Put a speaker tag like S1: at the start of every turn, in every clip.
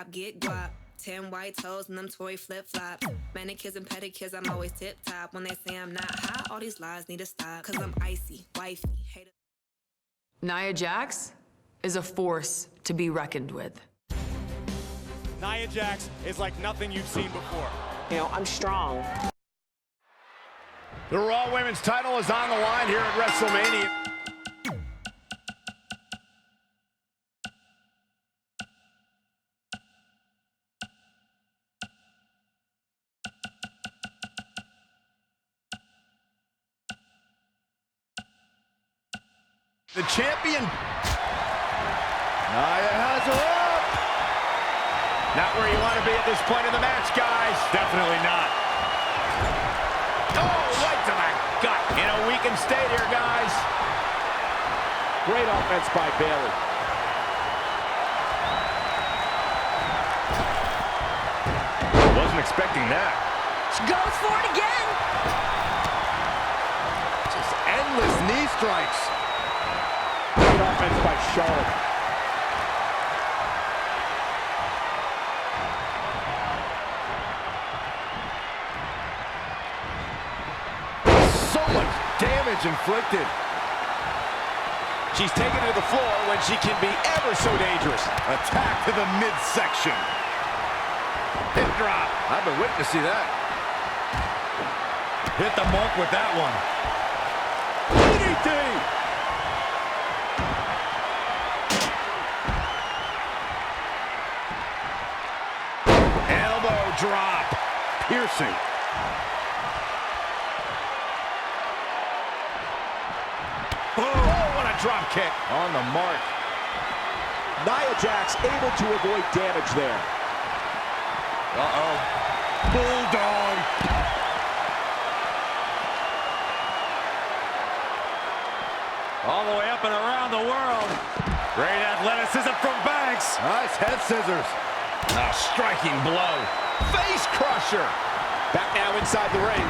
S1: top, get guap. 10 white toes and them toy flip-flops. Manicures and pedicures, I'm always tip-top. When they say I'm not hot, all these lies need to stop. Cause I'm icy, wifey, hater.
S2: Nia Jax is a force to be reckoned with.
S3: Nia Jax is like nothing you've seen before.
S4: You know, I'm strong.
S3: The Raw Women's title is on the line here at WrestleMania. The champion. Nia has her up. Not where you want to be at this point in the match, guys. Definitely not. Oh, right to the gut. In a weakened state here, guys.
S5: Great offense by Bayley.
S3: Wasn't expecting that.
S2: She goes for it again.
S3: Just endless knee strikes.
S5: Great offense by Charlotte.
S3: So much damage inflicted. She's taken to the floor when she can be ever so dangerous. Attack to the midsection. Hip drop. I've been waiting to see that. Hit the mark with that one. DDT. Elbow drop. Piercing. Oh, what a drop kick. On the mark.
S5: Nia Jax able to avoid damage there.
S3: Uh-oh. Bulldog. All the way up and around the world. Great athleticism from Banks. Nice head scissors. A striking blow. Face crusher.
S5: Back now inside the ring.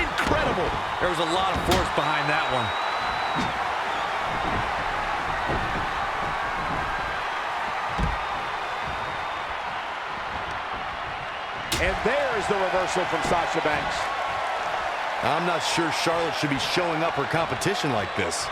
S3: Incredible. There was a lot of force behind that one.
S5: And there is the reversal from Sasha Banks.
S3: I'm not sure Charlotte should be showing up her competition like this.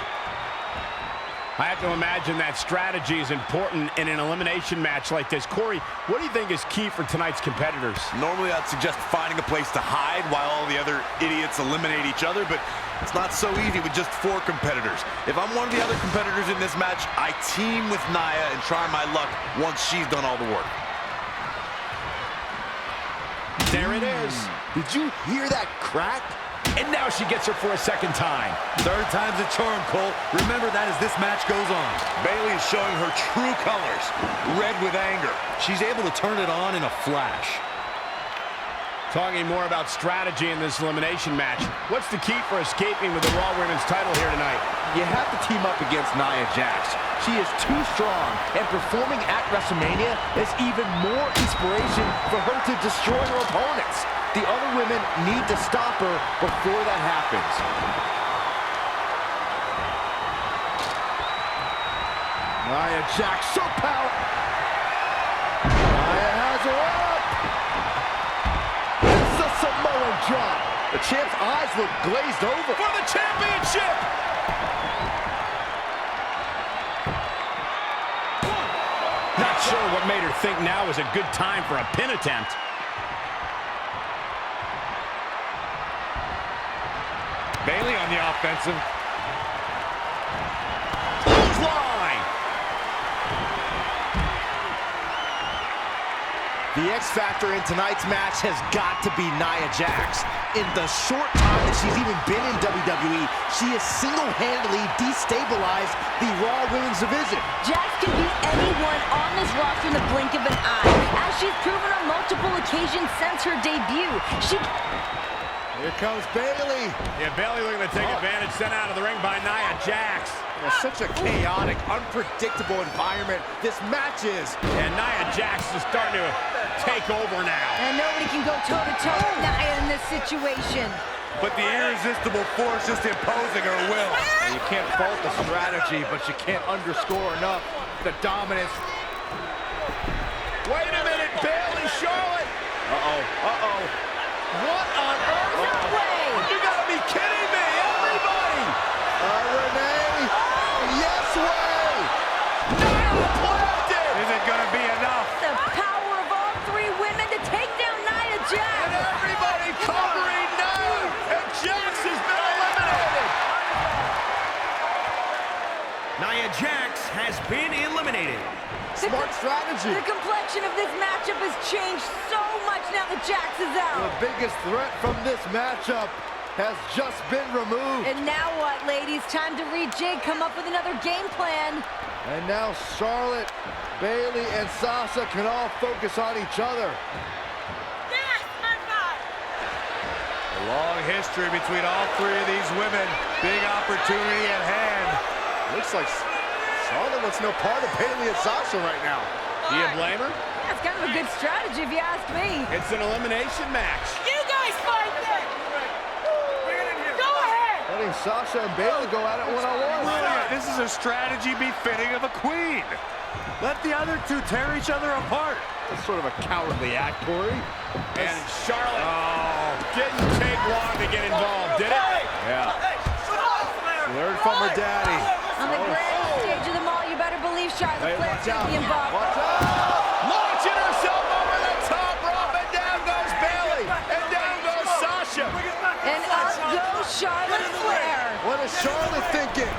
S3: I have to imagine that strategy is important in an elimination match like this. Corey, what do you think is key for tonight's competitors?
S6: Normally I'd suggest finding a place to hide while all the other idiots eliminate each other, but it's not so easy with just 4 competitors. If I'm one of the other competitors in this match, I team with Nia and try my luck once she's done all the work.
S3: There it is.
S6: Did you hear that crack?
S3: And now she gets her for a second time.
S6: Third time's a charm, Cole. Remember that as this match goes on. Bayley is showing her true colors, red with anger. She's able to turn it on in a flash.
S3: Talking more about strategy in this elimination match, what's the key for escaping with the Raw Women's title here tonight?
S7: You have to team up against Nia Jax. She is too strong, and performing at WrestleMania is even more inspiration for her to destroy her opponents. The other women need to stop her before that happens.
S3: Nia Jax, so powerful. Nia has her up.
S7: It's a Samoan drop. The champ's eyes look glazed over.
S3: For the championship. Not sure what made her think now was a good time for a pin attempt. Bayley on the offensive. Clothesline.
S7: The X factor in tonight's match has got to be Nia Jax. In the short time that she's even been in WWE, she has single-handedly destabilized the Raw Women's division.
S8: Jax can beat anyone on this roster in the blink of an eye, as she's proven on multiple occasions since her debut.
S3: Here comes Bayley. Yeah, Bayley looking to take advantage, sent out of the ring by Nia Jax.
S5: Such a chaotic, unpredictable environment this match is.
S3: And Nia Jax is starting to take over now.
S8: And nobody can go toe-to-toe with Nia in this situation.
S6: but the irresistible force just imposing her will.
S7: And you can't fault the strategy, but you can't underscore enough the dominance.
S3: Wait a minute, Bayley, Charlotte.
S7: Uh-oh.
S3: What on earth?
S8: No way!
S3: You gotta be kidding me, everybody.
S5: Renee. Yes way.
S6: Is it gonna be enough?
S8: The power of all three women to take down Nia Jax!
S3: And everybody covering Nia, and Jax has been eliminated.
S4: Nia Jax has been eliminated.
S5: Smart strategy.
S8: The complexion of this matchup has changed so much now that Jax is out.
S5: The biggest threat from this matchup has just been removed.
S8: And now what, ladies? Time to rejig, come up with another game plan.
S5: And now Charlotte, Bayley, and Sasha can all focus on each other.
S6: A long history between all three of these women. Big opportunity at hand.
S5: Looks like Charlotte wants no part of Bayley and Sasha right now.
S3: Do you blame her?
S8: That's kind of a good strategy if you ask me.
S3: It's an elimination match.
S1: You guys fight then! Go ahead!
S5: Letting Sasha and Bayley go at it one-on-one.
S6: Brilliant. This is a strategy befitting of a queen. Let the other two tear each other apart.
S5: That's sort of a cowardly act, Corey.
S3: And Charlotte didn't take long to get involved, did it?
S5: Yeah. Learn from her daddy.
S8: On the grand stage of them all, you better believe Charlotte Flair
S5: Watch
S8: should
S5: out.
S8: be involved.
S5: Watch out.
S3: Launching herself over the top rope, and down goes Bayley, and down goes Sasha.
S8: And up goes Charlotte Flair.
S5: What is Charlotte thinking?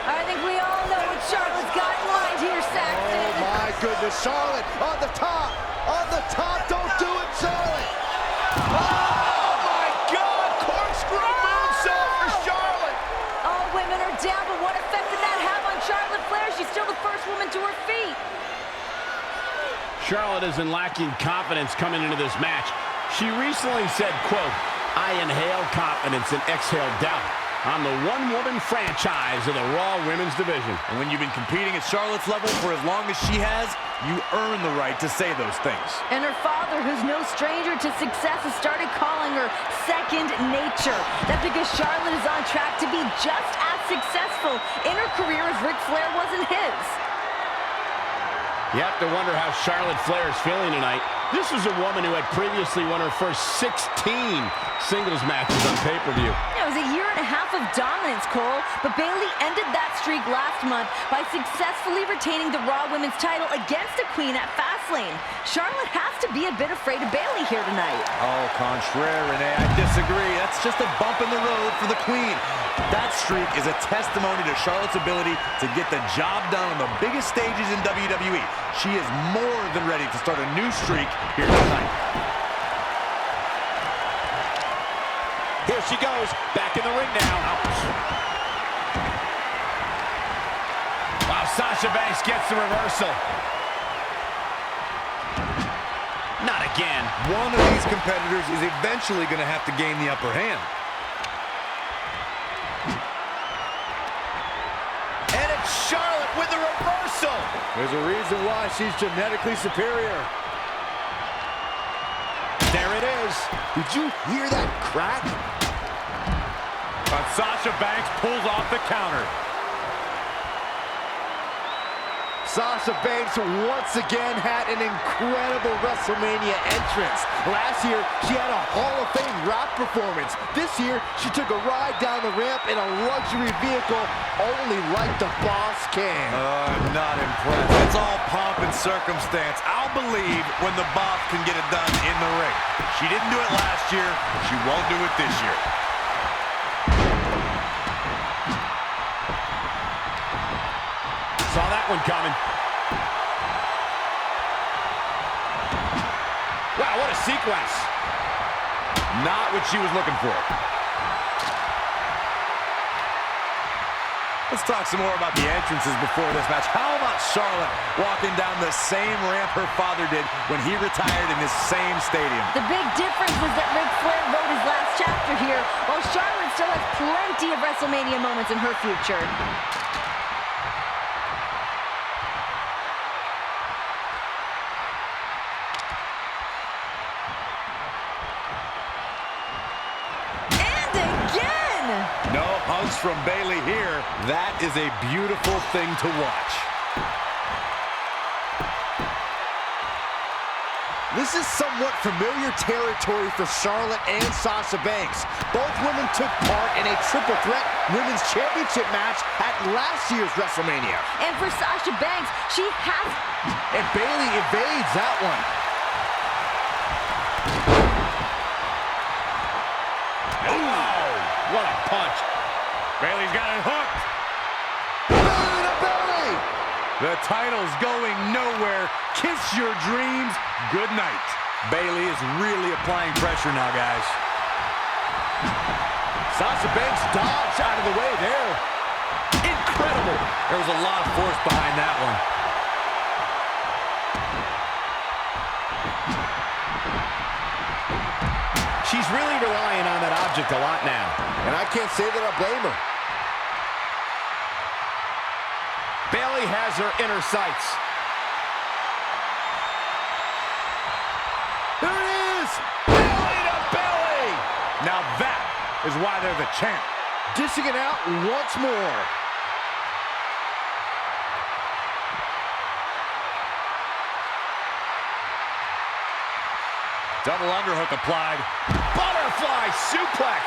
S8: I think we all know what Charlotte's got in mind here, Saxton.
S5: Oh my goodness, Charlotte on the top. On the top, don't do it, Charlotte.
S3: Oh my God, corkscrew moonsault for Charlotte.
S8: All women are down, but what effect did that have on Charlotte Flair? She's still the first woman to her feet.
S3: Charlotte isn't lacking confidence coming into this match. She recently said, quote, "I inhale confidence and exhale doubt. I'm the one-woman franchise of the Raw Women's Division."
S6: And when you've been competing at Charlotte's level for as long as she has, you earn the right to say those things.
S8: And her father, who's no stranger to success, has started calling her second nature. That's because Charlotte is on track to be just as successful in her career as Ric Flair was in his.
S3: You have to wonder how Charlotte Flair is feeling tonight. This is a woman who had previously won her first 16 singles matches on pay-per-view.
S8: It was a year and a half of dominance, Cole, but Bayley ended that streak last month by successfully retaining the Raw Women's title against a queen at Fastlane. Charlotte has to be a bit afraid of Bayley here tonight.
S6: Oh, contraire, Renee, I disagree. That's just a bump in the road for the queen. That streak is a testimony to Charlotte's ability to get the job done on the biggest stages in WWE. She is more than ready to start a new streak here tonight.
S3: Here she goes, back in the ring now. Wow, Sasha Banks gets the reversal. Not again.
S6: One of these competitors is eventually going to have to gain the upper hand.
S3: And it's Charlotte with the reversal.
S5: There's a reason why she's genetically superior.
S3: There it is.
S5: Did you hear that crack?
S6: But Sasha Banks pulls off the counter.
S5: Sasha Banks once again had an incredible WrestleMania entrance. Last year, she had a Hall of Fame rock performance. This year, she took a ride down the ramp in a luxury vehicle only like the boss can.
S6: I'm not impressed. It's all pomp and circumstance. I'll believe when the boss can get it done in the ring. She didn't do it last year. She won't do it this year.
S3: Saw that one coming. Wow, what a sequence.
S6: Not what she was looking for. Let's talk some more about the entrances before this match. How about Charlotte walking down the same ramp her father did when he retired in this same stadium?
S8: The big difference is that Ric Flair wrote his last chapter here, while Charlotte still has plenty of WrestleMania moments in her future.
S6: Hugs from Bayley here. That is a beautiful thing to watch.
S5: This is somewhat familiar territory for Charlotte and Sasha Banks. Both women took part in a triple threat women's championship match at last year's WrestleMania.
S8: And for Sasha Banks, she has...
S5: And Bayley evades that one.
S3: Oh, what a punch. Bayley's got it hooked.
S5: Belly to belly.
S3: The title's going nowhere. Kiss your dreams. Good night.
S6: Bayley is really applying pressure now, guys.
S5: Sasha Banks dodged out of the way there.
S6: Incredible. There was a lot of force behind that one.
S3: She's really relying on that object a lot now.
S5: And I can't say that I blame her.
S3: Bayley has her inner sights.
S5: There it is!
S3: Belly to belly! Now that is why they're the champ.
S5: Dishing it out once more.
S3: Double underhook applied. Butterfly suplex.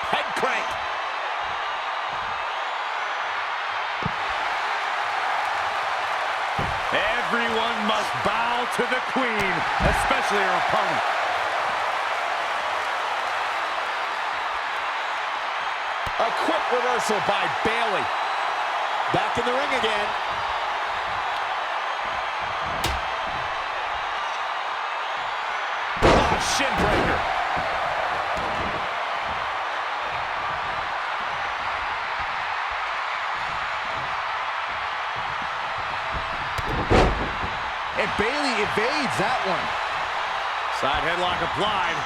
S3: Head crank. Everyone must bow to the queen, especially her opponent. A quick reversal by Bayley. Back in the ring again. Oh, shin breaker.
S5: And Bayley evades that one.
S3: Side headlock applied.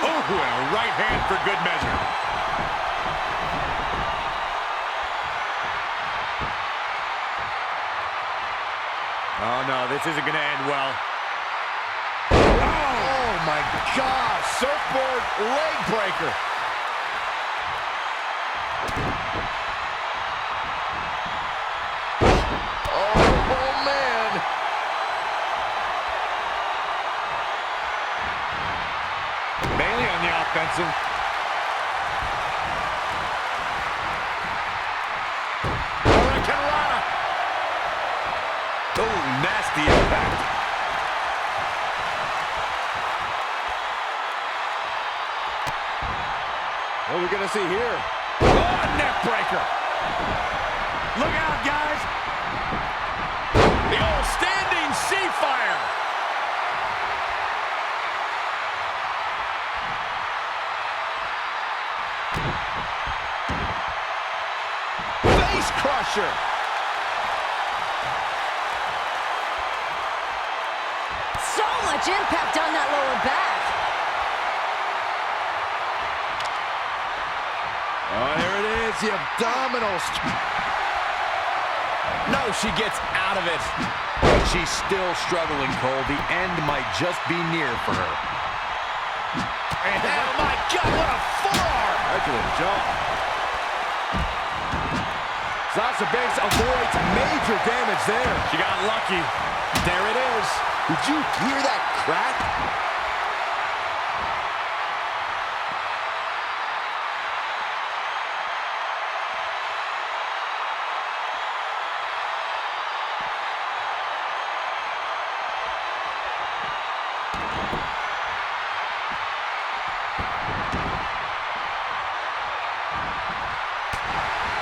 S3: Oh, and a right hand for good measure. Oh, no, this isn't going to end well.
S5: Oh, my gosh.
S3: Surfboard leg breaker.
S5: Oh, man.
S3: Bayley on the offensive. Hurricanrana.
S6: Oh, nasty impact.
S5: What are we going to see here?
S3: Oh, neck breaker. Look out, guys. The old standing sea fire. Face crusher.
S8: So much impact on that lower back.
S5: Oh, there it is, the abdominals.
S3: No, she gets out of it.
S6: But she's still struggling, Cole. The end might just be near for her.
S3: And oh my God, what a forearm!
S5: Right to the jaw. Sasha Banks avoids major damage there.
S3: She got lucky. There it is.
S5: Did you hear that crack?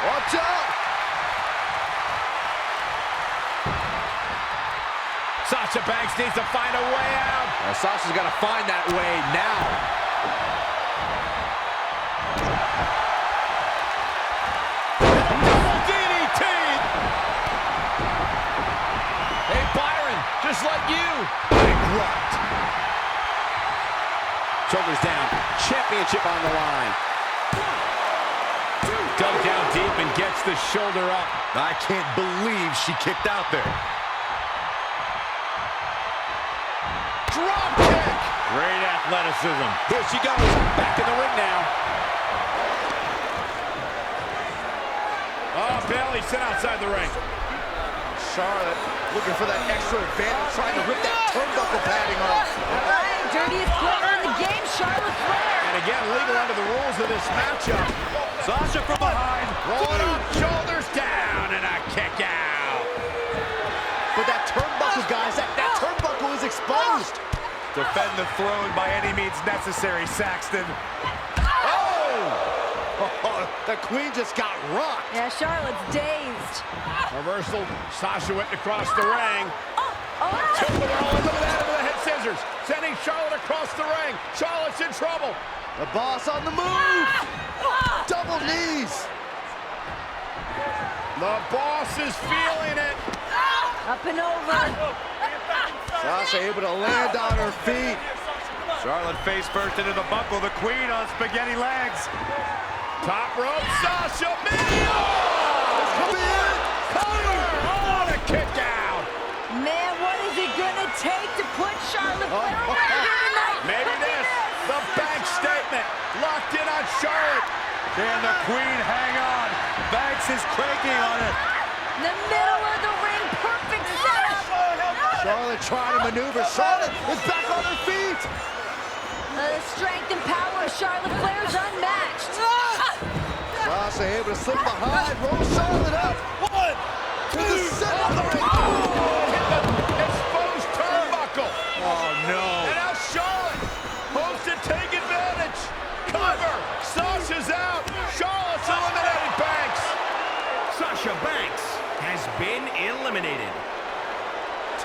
S5: Watch out!
S3: Sasha Banks needs to find a way out.
S5: Sasha's got to find that way now.
S3: Double DDT! Hey, Byron, just like you. Big right.
S5: Shoulders down. Championship on the line.
S3: Dug down deep and gets the shoulder up.
S6: I can't believe she kicked out there.
S3: drop kick.
S7: Great athleticism.
S3: Here she goes, back in the ring now. Oh, Bayley sent outside the ring.
S5: Charlotte looking for that extra advantage, trying to rip that turnbuckle padding off.
S8: All right, dirtiest player in the game, Charlotte Flair.
S3: And again, legal under the rules of this matchup. Sasha from behind, rolling up, shoulders down, and a kick out.
S5: But that turnbuckle, guys, that turnbuckle is exposed.
S6: Defend the throne by any means necessary, Saxton.
S5: Oh, the Queen just got rocked.
S8: Yeah, Charlotte's dazed.
S3: Reversal, Sasha went across the ring. Took the roll into the head scissors, sending Charlotte across the ring. Charlotte's in trouble.
S5: The boss on the move. Double knees.
S3: The boss is feeling it.
S8: Up and over.
S5: Sasha able to land on her feet.
S6: Charlotte face first into the buckle. The Queen on spaghetti legs.
S3: Top rope, Sasha. This
S5: could be it.
S3: Cover. Oh, the kick out.
S8: Man, what is it gonna take to put Charlotte Flair over here tonight?
S3: Maybe this. The bank statement. Locked in on Charlotte.
S6: Can the Queen hang on? Banks is cranking on it.
S8: The middle of the ring, perfect setup.
S5: Charlotte trying to maneuver. Charlotte is back on her feet.
S8: The strength and power of Charlotte Flair is unmatched.
S5: Sasha able to slip behind, roll Charlotte up.
S3: One,
S5: To the center of the ring.
S3: exposed turnbuckle.
S6: Oh, no.
S3: And now Charlotte hopes to take advantage. Cover. Sasha's out. Charlotte's eliminated Banks.
S4: Sasha Banks has been eliminated.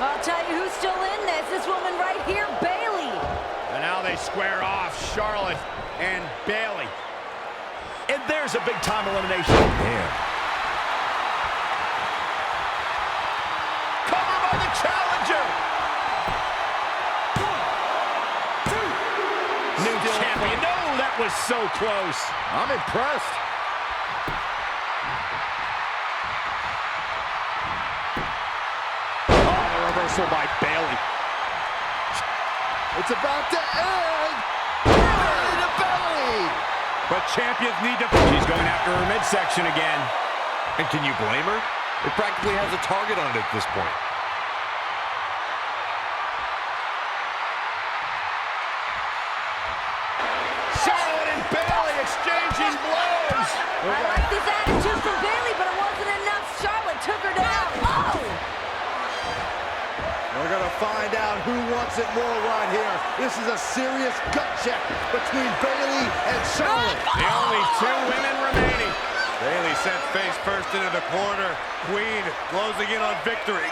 S8: I'll tell you who's still in this. This woman right here, Bayley.
S3: And now they square off, Charlotte and Bayley. And there's a big-time elimination.
S6: Man.
S3: Cover by the challenger. New champion. No, that was so close.
S5: I'm impressed.
S3: Oh, the reversal by Bayley.
S5: It's about to end. Belly to belly.
S3: But champions need to... She's going after her midsection again.
S6: And can you blame her? It practically has a target on it at this point.
S3: Charlotte and Bayley exchanging blows.
S8: I like this attitude from Bayley, but it wasn't enough. Charlotte took her down. Oh!
S5: We're gonna find out who wants it more right here. This is a serious gut check between Bayley and Charlotte.
S3: The only two women remaining.
S6: Bayley sent face first into the corner. Queen closing in on victory.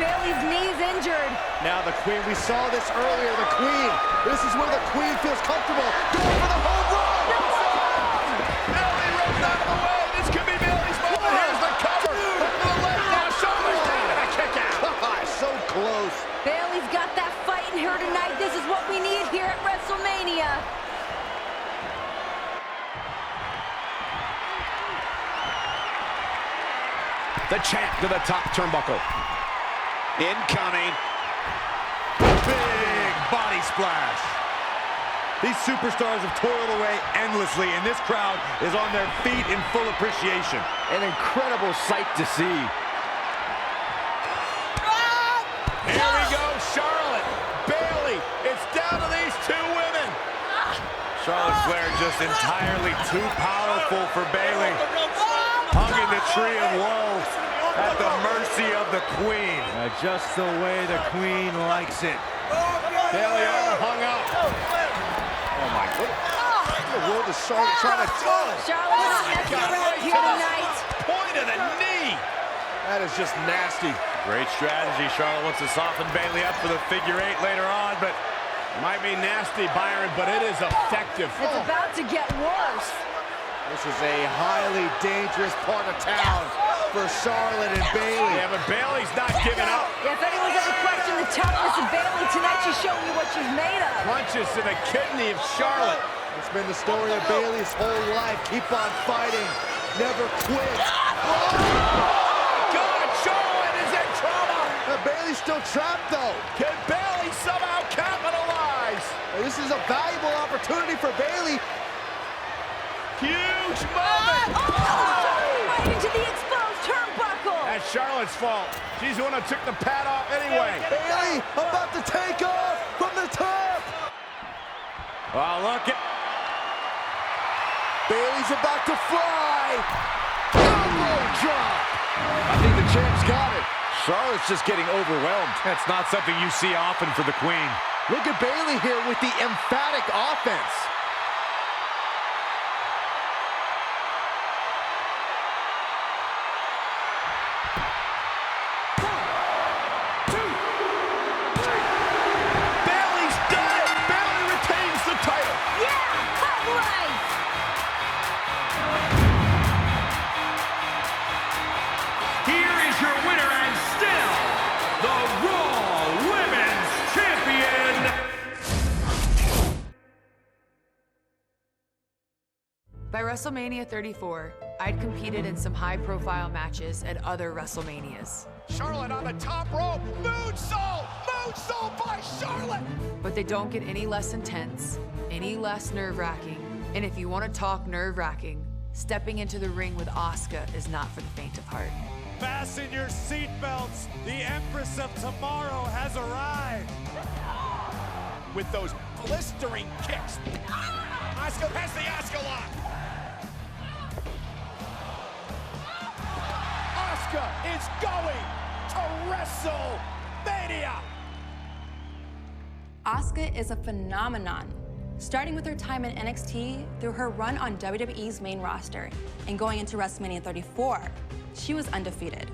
S8: Bayley's knee's injured.
S5: Now the Queen, we saw this earlier, the Queen. This is where the Queen feels comfortable. Going for the home run.
S3: Bayley runs out of the way. This could be Bayley's moment. Here's the cover. Up to the left now. Charlotte's down and a kick out.
S5: So close.
S8: Bayley's got that fight in her tonight. This is what we need here at WrestleMania.
S3: The champ to the top turnbuckle. Incoming.
S6: Big body splash. These superstars have toiled away endlessly, and this crowd is on their feet in full appreciation.
S5: An incredible sight to see.
S3: Here we go, Charlotte. Bayley. It's down to these two women.
S6: Charlotte Flair just entirely too powerful for Bayley. Hung in the tree of woe at the mercy of the Queen.
S7: Just the way the Queen likes it.
S3: Bayley all hung up.
S5: Oh my goodness. What in the world is Charlotte trying to do?
S8: Charlotte not messing around here tonight.
S3: Point of the knee.
S5: That is just nasty.
S6: Great strategy. Charlotte wants to soften Bayley up for the figure eight later on, but
S3: Might be nasty, Byron, but it is effective.
S8: It's about to get worse.
S5: This is a highly dangerous part of town for Charlotte and Bayley.
S3: Yeah, but Bayley's not giving up.
S8: Yeah, if anyone's ever questioned the toughness of Bayley, tonight she's showing you what she's made of.
S3: Punches to the kidney of Charlotte.
S5: It's been the story of Bayley's whole life. Keep on fighting. Never quit.
S3: God, Charlotte is in trouble.
S5: Bayley's still trapped, though.
S3: Can Bayley somehow counter?
S5: this is a valuable opportunity for Bayley.
S3: Huge moment!
S8: Right into the exposed turnbuckle!
S3: That's Charlotte's fault. She's the one who took the pad off anyway.
S5: Bayley about to take off from the top.
S3: Oh, look at...
S5: Bayley's about to fly. Elbow drop. I think the champ's got it.
S7: Charlotte's just getting overwhelmed.
S3: That's not something you see often for the Queen.
S5: Look at Bayley here with the emphatic offense.
S3: Bayley's done it! Bayley retains the title!
S8: Yeah! Hot right!
S4: Here is your winner and still the Raw Women's Champion.
S2: By WrestleMania 34, I'd competed in some high-profile matches at other WrestleManias.
S3: Charlotte on the top rope! Moonsault! Moonsault by Charlotte!
S2: But they don't get any less intense, any less nerve-wracking. And if you want to talk nerve-wracking, stepping into the ring with Asuka is not for the faint of heart.
S9: Fasten your seatbelts. The Empress of Tomorrow has arrived.
S3: With those blistering kicks. Asuka has the Asuka lock. Asuka is going to WrestleMania.
S10: Asuka is a phenomenon. Starting with her time in NXT through her run on WWE's main roster and going into WrestleMania 34, she was undefeated.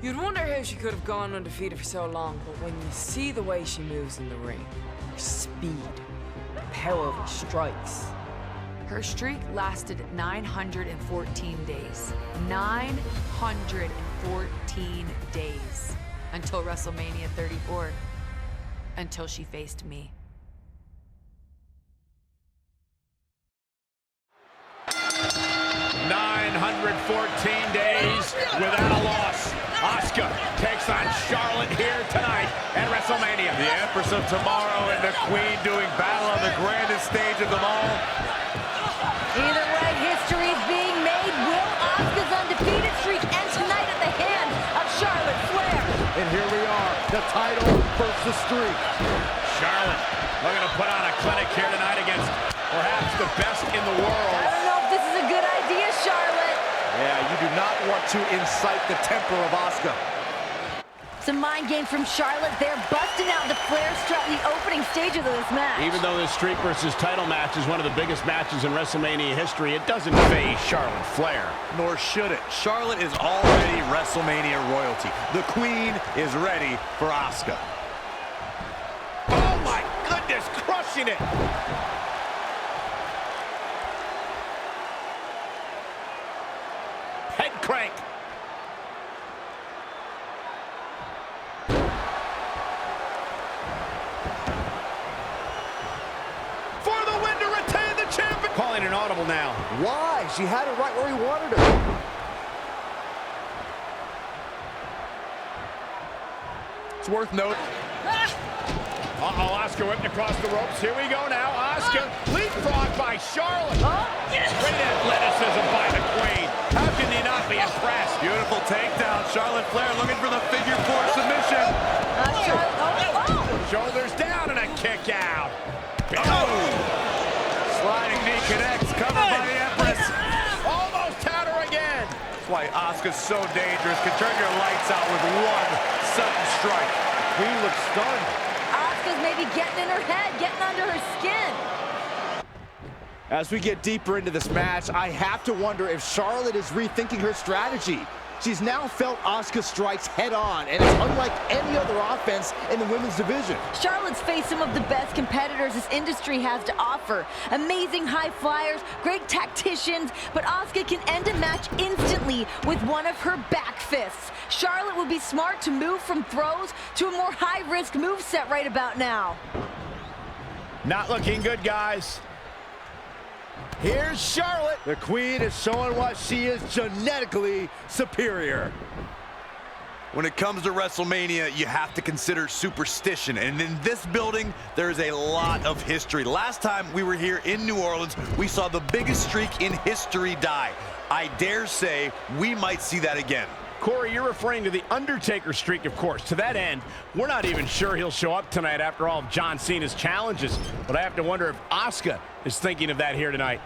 S11: You'd wonder how she could have gone undefeated for so long, but when you see the way she moves in the ring, her speed, the power of her strikes.
S2: Her streak lasted 914 days. 914 days. Until WrestleMania 34. Until she faced me.
S3: 914 days without a loss. Asuka takes on Charlotte here tonight at WrestleMania.
S6: The Empress of Tomorrow and the Queen doing battle on the grandest stage of them all.
S8: Either way, history is being made. Will Asuka's undefeated streak end tonight at the hands of Charlotte Flair?
S5: And here we are, the title versus the streak.
S3: Charlotte looking to put on a clinic here tonight against perhaps the best in the world.
S8: I don't know if this is a good idea, Charlotte.
S5: Yeah, you do not want to incite the temper of Asuka.
S8: Some mind games from Charlotte. They're busting out the Flair strut in the opening stages of this match.
S3: Even though this streak versus title match is one of the biggest matches in WrestleMania history, it doesn't phase Charlotte Flair.
S6: Nor should it. Charlotte is already WrestleMania royalty. The Queen is ready for Asuka.
S3: Oh my goodness, crushing it! Head crank. For the win to retain the champion. Calling an audible now.
S5: Why? She had it right where he wanted her.
S6: It's worth noting.
S3: Uh-oh, Asuka whipped across the ropes. Here we go now. Asuka leapfrog by Charlotte. Great athleticism by the Queen. How can you not be impressed?
S6: Beautiful takedown. Charlotte Flair looking for the figure 4 submission.
S3: Shoulders down and a kick out.
S6: Oh! Sliding knee connects, covered by the Empress.
S3: Almost had her again.
S6: That's why Asuka's so dangerous. Can turn your lights out with one sudden strike.
S5: Queen looks stunned.
S8: Asuka's maybe getting in her head, getting under her skin.
S5: As we get deeper into this match, I have to wonder if Charlotte is rethinking her strategy. She's now felt Asuka strikes head on, and it's unlike any other offense in the women's division.
S8: Charlotte's faced some of the best competitors this industry has to offer. Amazing high flyers, great tacticians, but Asuka can end a match instantly with one of her back fists. Charlotte would be smart to move from throws to a more high-risk moveset right about now.
S3: Not looking good, guys. Here's Charlotte.
S5: The Queen is showing why she is genetically superior.
S6: When it comes to WrestleMania, you have to consider superstition. And in this building, there's a lot of history. Last time we were here in New Orleans, we saw the biggest streak in history die. I dare say we might see that again.
S3: Corey, you're referring to the Undertaker streak, of course. To that end, we're not even sure he'll show up tonight after all of John Cena's challenges. But I have to wonder if Asuka is thinking of that here tonight.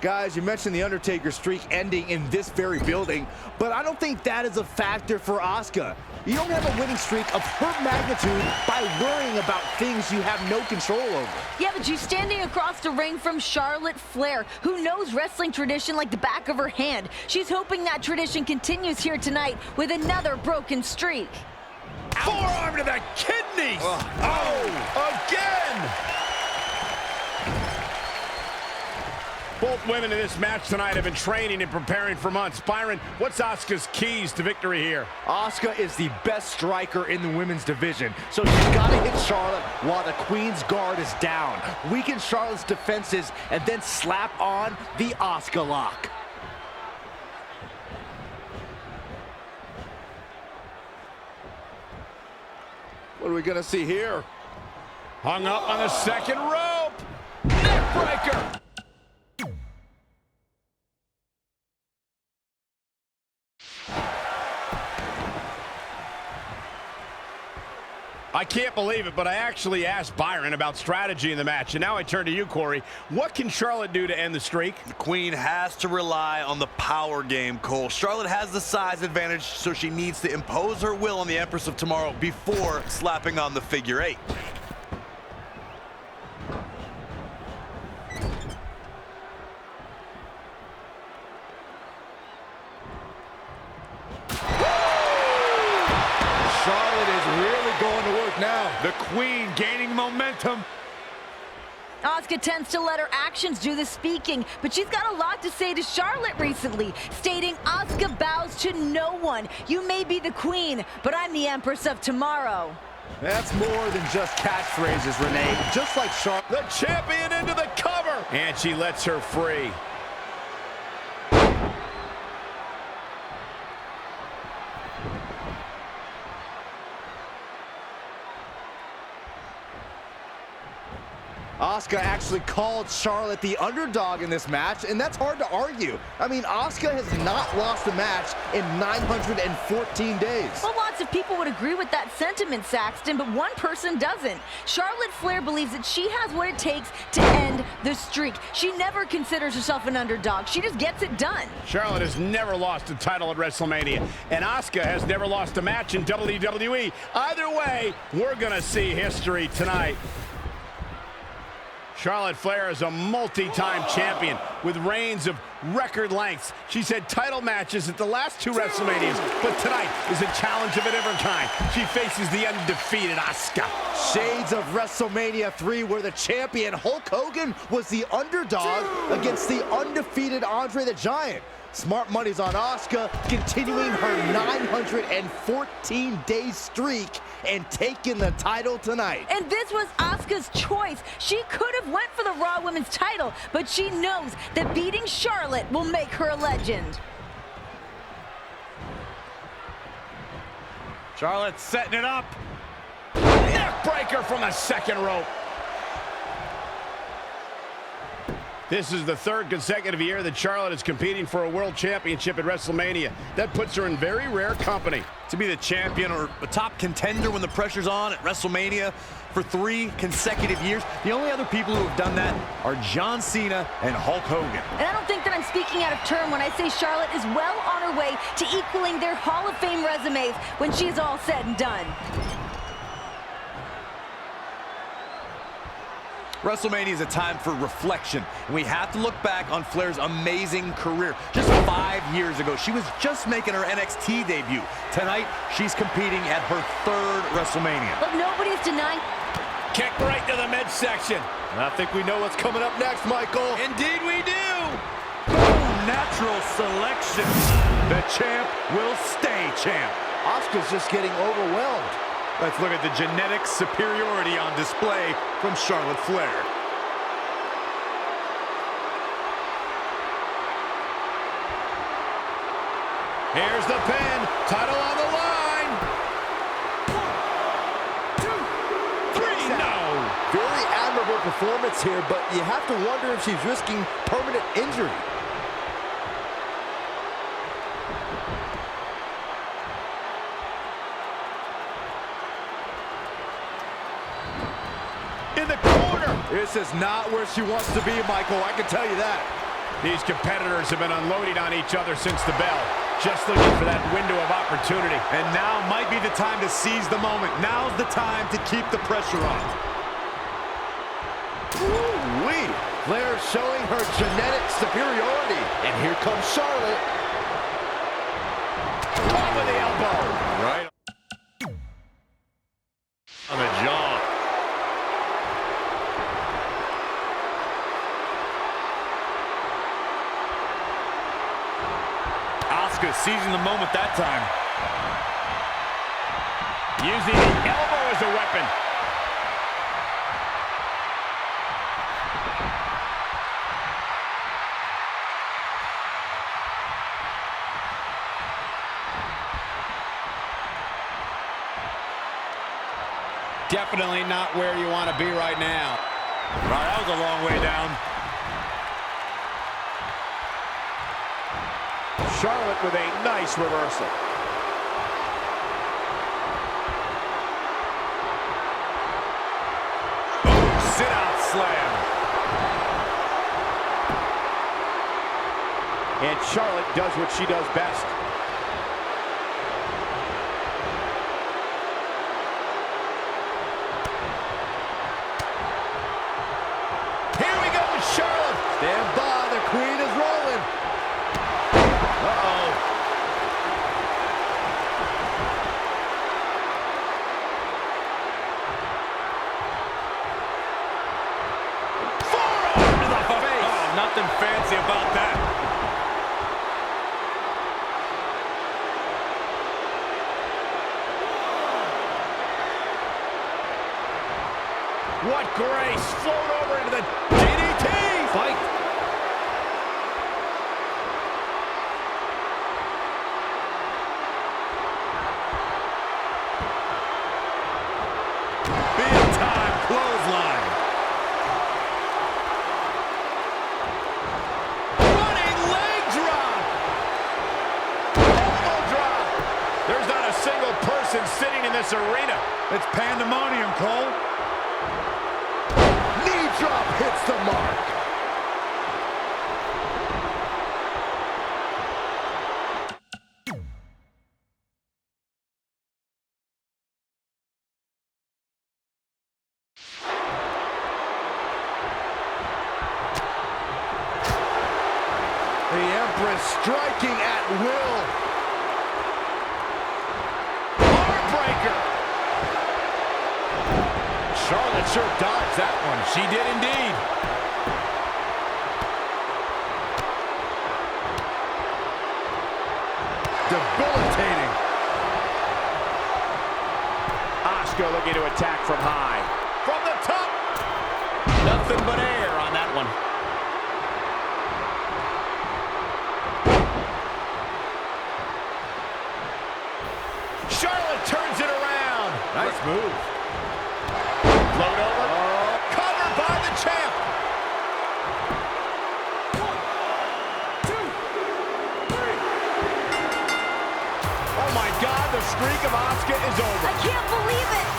S7: Guys, you mentioned the Undertaker streak ending in this very building, but I don't think that is a factor for Asuka. You don't have a winning streak of her magnitude by worrying about things you have no control over.
S8: Yeah, but she's standing across the ring from Charlotte Flair, who knows wrestling tradition like the back of her hand. She's hoping that tradition continues here tonight with another broken streak.
S3: Forearm to the kidneys! Oh, again! Both women in this match tonight have been training and preparing for months. Byron, what's Asuka's keys to victory here?
S7: Asuka is the best striker in the women's division, so she's got to hit Charlotte while the Queen's guard is down. Weaken Charlotte's defenses and then slap on the Asuka lock.
S5: What are we going to see here?
S3: Hung up on the second rope. Neckbreaker. I can't believe it, but I actually asked Byron about strategy in the match, and now I turn to you, Corey. What can Charlotte do to end the streak?
S6: The Queen has to rely on the power game, Cole. Charlotte has the size advantage, so she needs to impose her will on the Empress of Tomorrow before slapping on the figure 8.
S7: The Queen gaining momentum.
S8: Asuka tends to let her actions do the speaking, but she's got a lot to say to Charlotte recently, stating Asuka bows to no one. You may be the Queen, but I'm the Empress of Tomorrow.
S7: That's more than just catchphrases, Renee. Just like Charlotte.
S3: The champion into the cover. And she lets her free.
S7: Asuka actually called Charlotte the underdog in this match, and that's hard to argue. I mean, Asuka has not lost a match in 914 days.
S8: Well, lots of people would agree with that sentiment, Saxton, but one person doesn't. Charlotte Flair believes that she has what it takes to end the streak. She never considers herself an underdog. She just gets it done.
S3: Charlotte has never lost a title at WrestleMania, and Asuka has never lost a match in WWE. Either way, we're going to see history tonight. Charlotte Flair is a multi-time champion with reigns of record lengths. She's had title matches at the last 2 WrestleManias, but tonight is a challenge of a different kind. She faces the undefeated Asuka.
S7: Shades of WrestleMania 3, where the champion Hulk Hogan was the underdog against the undefeated Andre the Giant. Smart money's on Asuka, continuing her 914-day streak and taking the title tonight.
S8: And this was Asuka's choice. She could have went for the Raw Women's title, but she knows that beating Charlotte will make her a legend.
S3: Charlotte setting it up. Neckbreaker from the second rope. This is the 3rd consecutive year that Charlotte is competing for a world championship at WrestleMania. That puts her in very rare company.
S6: To be the champion or a top contender when the pressure's on at WrestleMania for 3 consecutive years, the only other people who have done that are John Cena and Hulk Hogan.
S8: And I don't think that I'm speaking out of turn when I say Charlotte is well on her way to equaling their Hall of Fame resumes when she's all said and done.
S6: WrestleMania is a time for reflection, and we have to look back on Flair's amazing career. Just 5 years ago, she was just making her NXT debut. Tonight, she's competing at her 3rd WrestleMania.
S8: But nobody's denying.
S3: Kick right to the midsection.
S5: I think we know what's coming up next, Michael.
S3: Indeed we do.
S6: Boom, natural selection. The champ will stay champ.
S7: Asuka's just getting overwhelmed.
S3: Let's look at the genetic superiority on display from Charlotte Flair. Here's the pin. Title on the line. 1, 2, 3, no.
S5: Very admirable performance here, but you have to wonder if she's risking permanent injury.
S3: In the corner.
S5: This is not where she wants to be, Michael. I can tell you that.
S3: These competitors have been unloading on each other since the bell. Just looking for that window of opportunity.
S6: And now might be the time to seize the moment. Now's the time to keep the pressure on.
S5: Ooh-wee. Flair showing her genetic superiority. And here comes Charlotte.
S3: Top of the elbow.
S6: Right on the jaw. Asuka seizing the moment that time.
S3: Using the elbow as a weapon. Definitely not where you want to be right now.
S6: Wow, that was a long way down.
S3: Charlotte with a nice reversal.
S6: Oh, sit-out slam.
S3: And Charlotte does what she does best. Here we go with Charlotte.
S5: Stand by, the queen is rolling.
S6: Uh-oh.
S3: Forearm to the face.
S6: Oh, nothing fancy about that.
S3: What grace. Float over into the DDT. Fight.
S6: Big-time clothesline.
S3: Running leg drop. Elbow drop. There's not a single person sitting in this arena.
S6: It's pandemonium, Cole.
S5: Knee drop hits the mark. The Empress striking at will.
S3: Heartbreaker.
S5: Charlotte sure dodged that one.
S3: She did indeed.
S5: Debilitating.
S3: Asuka looking to attack from high. From the top. Nothing but air on that one. Charlotte turns it around.
S5: Nice move.
S3: Float over. Covered by the champ. 1, 2, 3. Oh my God, the streak of Asuka is over.
S8: I can't believe it.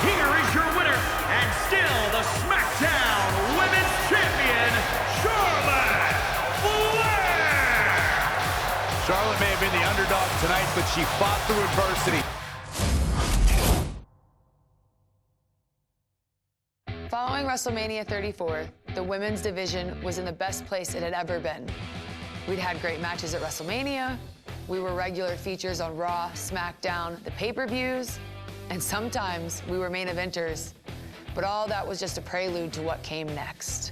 S4: Here is your winner, and still the SmackDown Women's Champion, Charlotte Flair!
S6: Charlotte may have been the underdog tonight, but she fought through adversity.
S2: Following WrestleMania 34, the women's division was in the best place it had ever been. We'd had great matches at WrestleMania, we were regular features on Raw, SmackDown, the pay-per-views, and sometimes we were main eventers. But all that was just a prelude to what came next.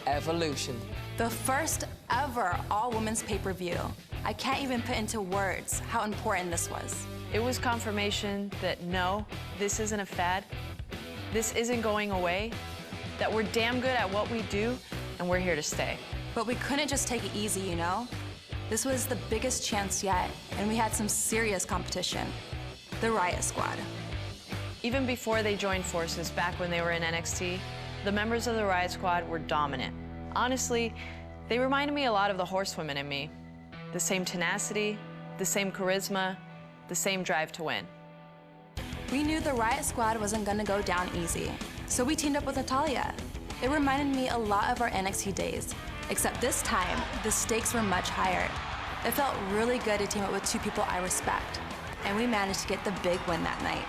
S11: Evolution.
S10: The first ever all-women's pay-per-view. I can't even put into words how important this was.
S2: It was confirmation that no, this isn't a fad. This isn't going away. That we're damn good at what we do, and we're here to stay.
S10: But we couldn't just take it easy, you know? This was the biggest chance yet, and we had some serious competition. The Riot Squad.
S2: Even before they joined forces back when they were in NXT, the members of the Riot Squad were dominant. Honestly, they reminded me a lot of the Hoursewomen in me. The same tenacity, the same charisma, the same drive to win.
S10: We knew the Riot Squad wasn't gonna go down easy, so we teamed up with Natalya. It reminded me a lot of our NXT days, except this time, the stakes were much higher. It felt really good to team up with two people I respect, and we managed to get the big win that night.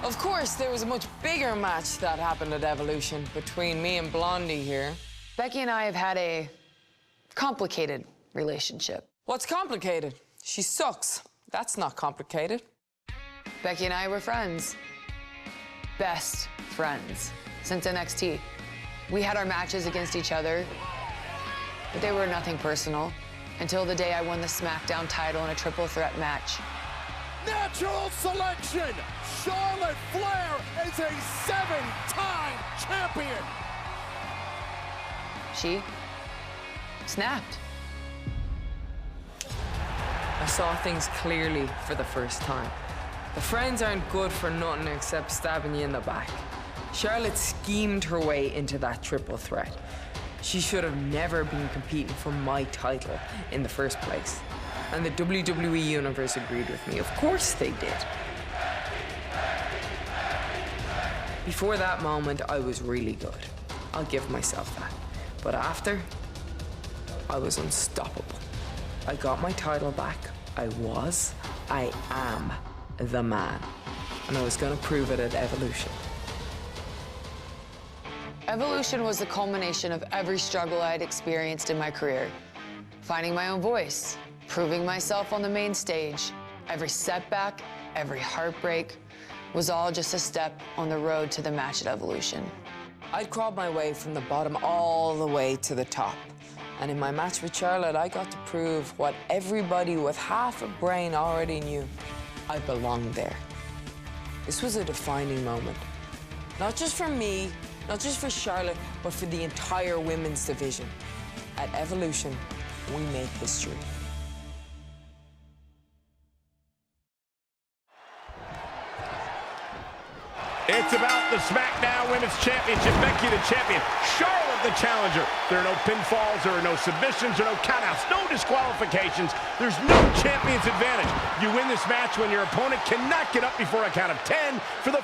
S11: Of course, there was a much bigger match that happened at Evolution between me and Blondie here.
S2: Becky and I have had a complicated relationship.
S11: What's complicated? She sucks. That's not complicated.
S2: Becky and I were friends. Best friends since NXT. We had our matches against each other, but they were nothing personal until the day I won the SmackDown title in a triple threat match.
S7: Natural selection! Charlotte Flair is a 7-time champion!
S2: She snapped.
S11: I saw things clearly for the first time. The friends aren't good for nothing except stabbing you in the back. Charlotte schemed her way into that triple threat. She should have never been competing for my title in the first place. And the WWE Universe agreed with me. Of course they did. Before that moment, I was really good. I'll give myself that. But after, I was unstoppable. I got my title back. I am the man. And I was gonna prove it at Evolution.
S2: Evolution was the culmination of every struggle I had experienced in my career. Finding my own voice, proving myself on the main stage. Every setback, every heartbreak was all just a step on the road to the match at Evolution.
S11: I'd crawled my way from the bottom all the way to the top. And in my match with Charlotte, I got to prove what everybody with half a brain already knew. I belonged there. This was a defining moment. Not just for me, not just for Charlotte, but for the entire women's division. At Evolution, we make history.
S3: It's about the SmackDown Women's Championship. Becky the champion, Charlotte the challenger. There are no pinfalls, there are no submissions, there are no countouts, no disqualifications. There's no champion's advantage. You win this match when your opponent cannot get up before a count of 10 for the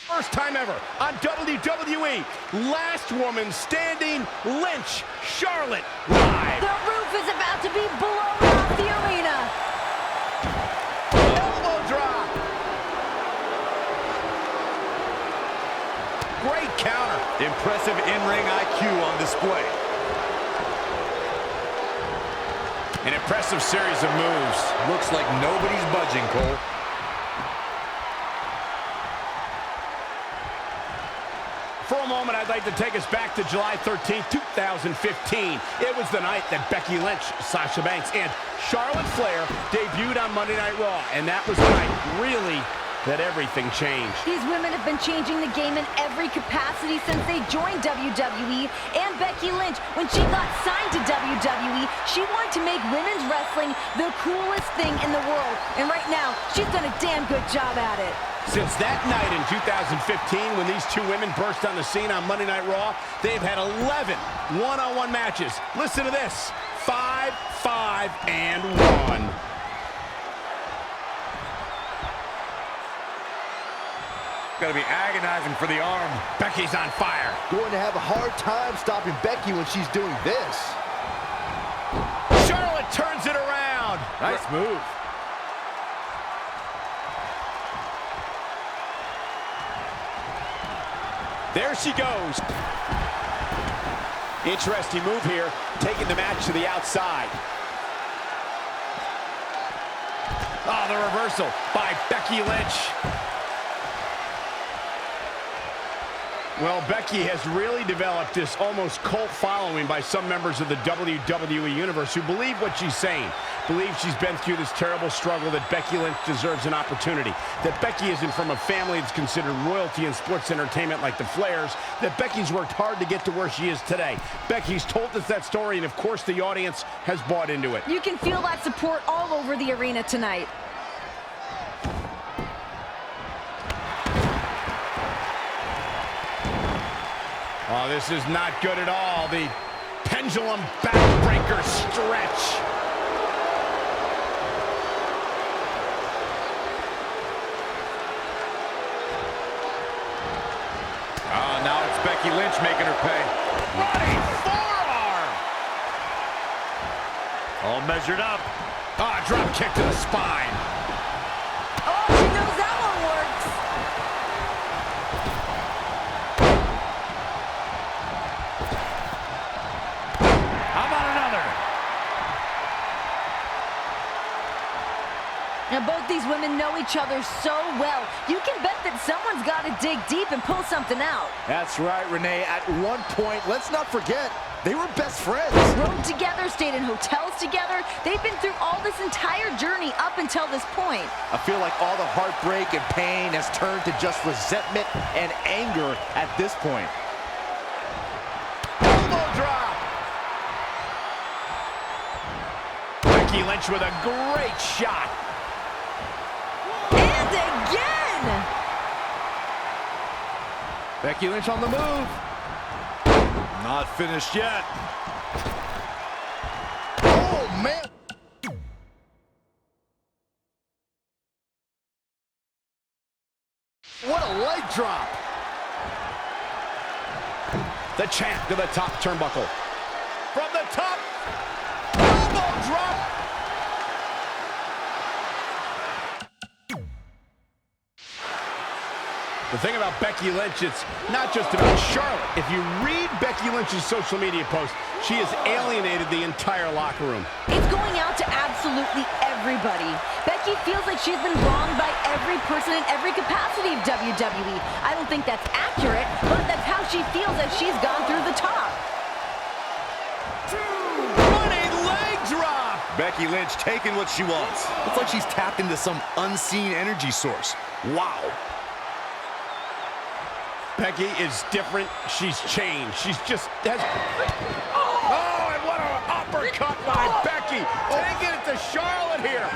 S3: first time ever on WWE. Last woman standing, Lynch, Charlotte, live.
S8: The roof is about to be blown off the arena.
S3: Elbow drop. Great counter.
S6: Impressive in-ring IQ on display.
S3: An impressive series of moves.
S6: Looks like nobody's budging, Cole.
S3: For a moment, I'd like to take us back to July 13th, 2015. It was the night that Becky Lynch, Sasha Banks, and Charlotte Flair debuted on Monday Night Raw, and that was the night, really, that everything changed.
S8: These women have been changing the game in every capacity since they joined WWE. And Becky Lynch, when she got signed to WWE, she wanted to make women's wrestling the coolest thing in the world. And right now, she's done a damn good job at it.
S3: Since that night in 2015, when these two women burst on the scene on Monday Night Raw, they've had 11 one-on-one matches. Listen to this, 5, 5, and 1.
S6: Gotta be agonizing for the arm.
S3: Becky's on fire.
S5: Going to have a hard time stopping Becky when she's doing this.
S3: Charlotte turns it around. Nice move. There she goes. Interesting move here, taking the match to the outside. Oh, the reversal by Becky Lynch. Well, Becky has really developed this almost cult following by some members of the WWE Universe who believe what she's saying, believe she's been through this terrible struggle, that Becky Lynch deserves an opportunity, that Becky isn't from a family that's considered royalty in sports entertainment like the Flairs, that Becky's worked hard to get to where she is today. Becky's told us that story, and of course the audience has bought into it.
S8: You can feel that support all over the arena tonight.
S3: Oh, this is not good at all. The pendulum backbreaker stretch.
S6: Oh, now it's Becky Lynch making her pay.
S3: Running forearm.
S4: All measured up.
S3: Ah, drop kick to the spine.
S8: Oh, she knows that one works.
S4: How about another?
S8: Now, both these women know each other so well. You can bet that someone's got to dig deep and pull something out.
S5: That's right, Renee. At one point, let's not forget, they were best friends.
S8: Rode together, stayed in hotels together. They've been through all this entire journey up until this point.
S5: I feel like all the heartbreak and pain has turned to just resentment and anger at this point.
S3: Elbow drop. Becky Lynch with a great shot.
S8: And again!
S5: Becky Lynch on the move.
S6: Not finished yet.
S5: Oh, man. What a leg drop.
S3: The champ to the top turnbuckle. From the top. Elbow drop. The thing about Becky Lynch, it's not just about Charlotte. If you read Becky Lynch's social media posts, she has alienated the entire locker room.
S8: It's going out to absolutely everybody. Becky feels like she's been wronged by every person in every capacity of WWE. I don't think that's accurate, but that's how she feels as she's gone through the top.
S3: Running leg drop.
S6: Becky Lynch taking what she wants. It's like she's tapped into some unseen energy source. Wow.
S3: Becky is different. She's changed. She's just has. Oh, and what an uppercut by Becky. Taking it to Charlotte here.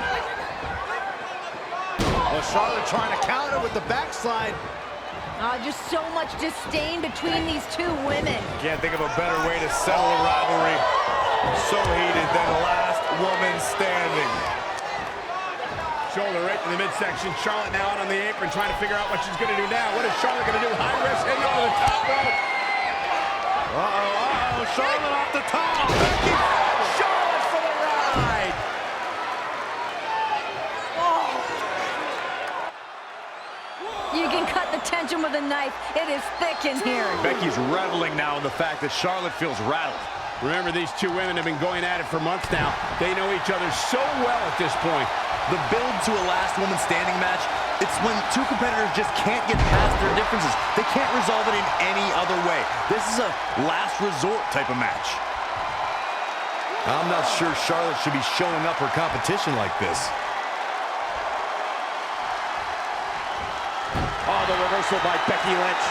S5: Well, Charlotte trying to counter with the backslide.
S8: Just so much disdain between these two women.
S6: Can't think of a better way to settle a rivalry. So heated than last woman standing.
S3: Shoulder right in the midsection. Charlotte now out on the apron trying to figure out what she's going to do now. What is Charlotte going to do? High risk heading over the top rope.
S6: Charlotte off the top.
S3: Becky, Charlotte for the ride.
S8: You can cut the tension with a knife. It is thick in here.
S6: Becky's reveling now in the fact that Charlotte feels rattled.
S3: Remember, these two women have been going at it for months now. They know each other so well at this point.
S6: The build to a last woman standing match, it's when two competitors just can't get past their differences. They can't resolve it in any other way. This is a last resort type of match.
S7: I'm not sure Charlotte should be showing up her competition like this.
S3: Oh, the reversal by Becky Lynch.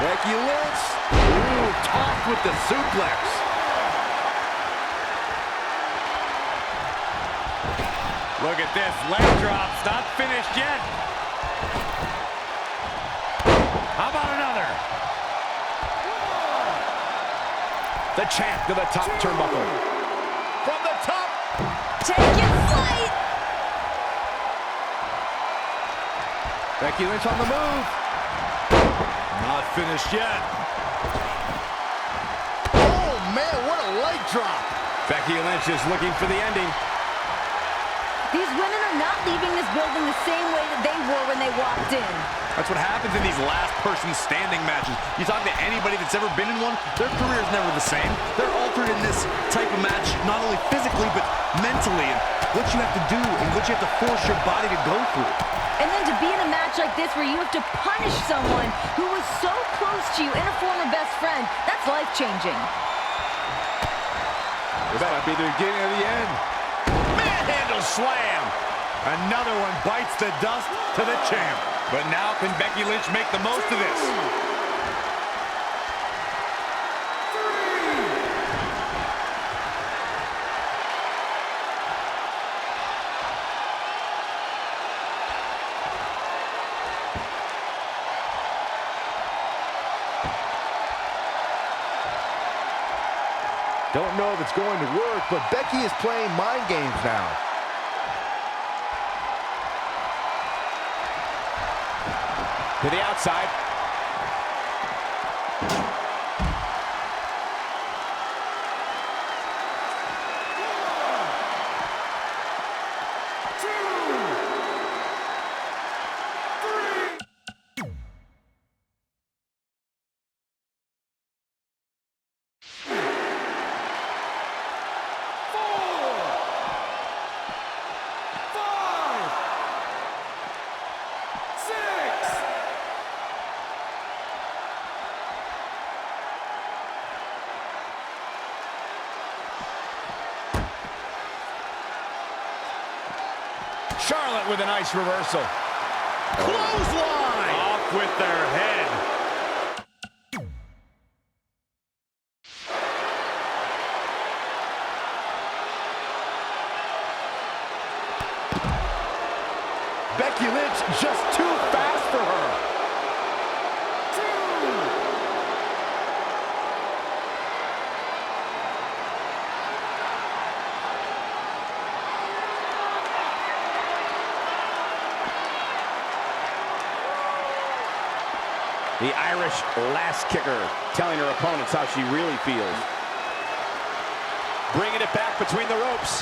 S5: Becky Lynch. Ooh, tossed with the suplex.
S4: Look at this, leg drops, not finished yet. How about another?
S3: The champ to the top turnbuckle. From the top.
S8: Taking flight.
S5: Becky Lynch on the move.
S6: Not finished yet.
S5: Oh, man, what a leg drop.
S3: Becky Lynch is looking for the ending.
S8: These women are not leaving this building the same way that they were when they walked in.
S6: That's what happens in these last person standing matches. You talk to anybody that's ever been in one, their career is never the same. They're altered in this type of match, not only physically, but mentally, and what you have to do and what you have to force your body to go through.
S8: And then to be in a match match like this where you have to punish someone who was so close to you and a former best friend, that's life-changing.
S7: This might be the beginning of the end.
S3: Manhandle slam. Another one bites the dust to the champ.
S6: But now can Becky Lynch make the most of this?
S5: Don't know if it's going to work, but Becky is playing mind games now.
S3: To the outside. Charlotte with a nice reversal. Clothesline! Off with their head.
S5: Becky Lynch just too fast for her.
S3: The Irish last kicker, telling her opponents how she really feels. Bringing it back between the ropes.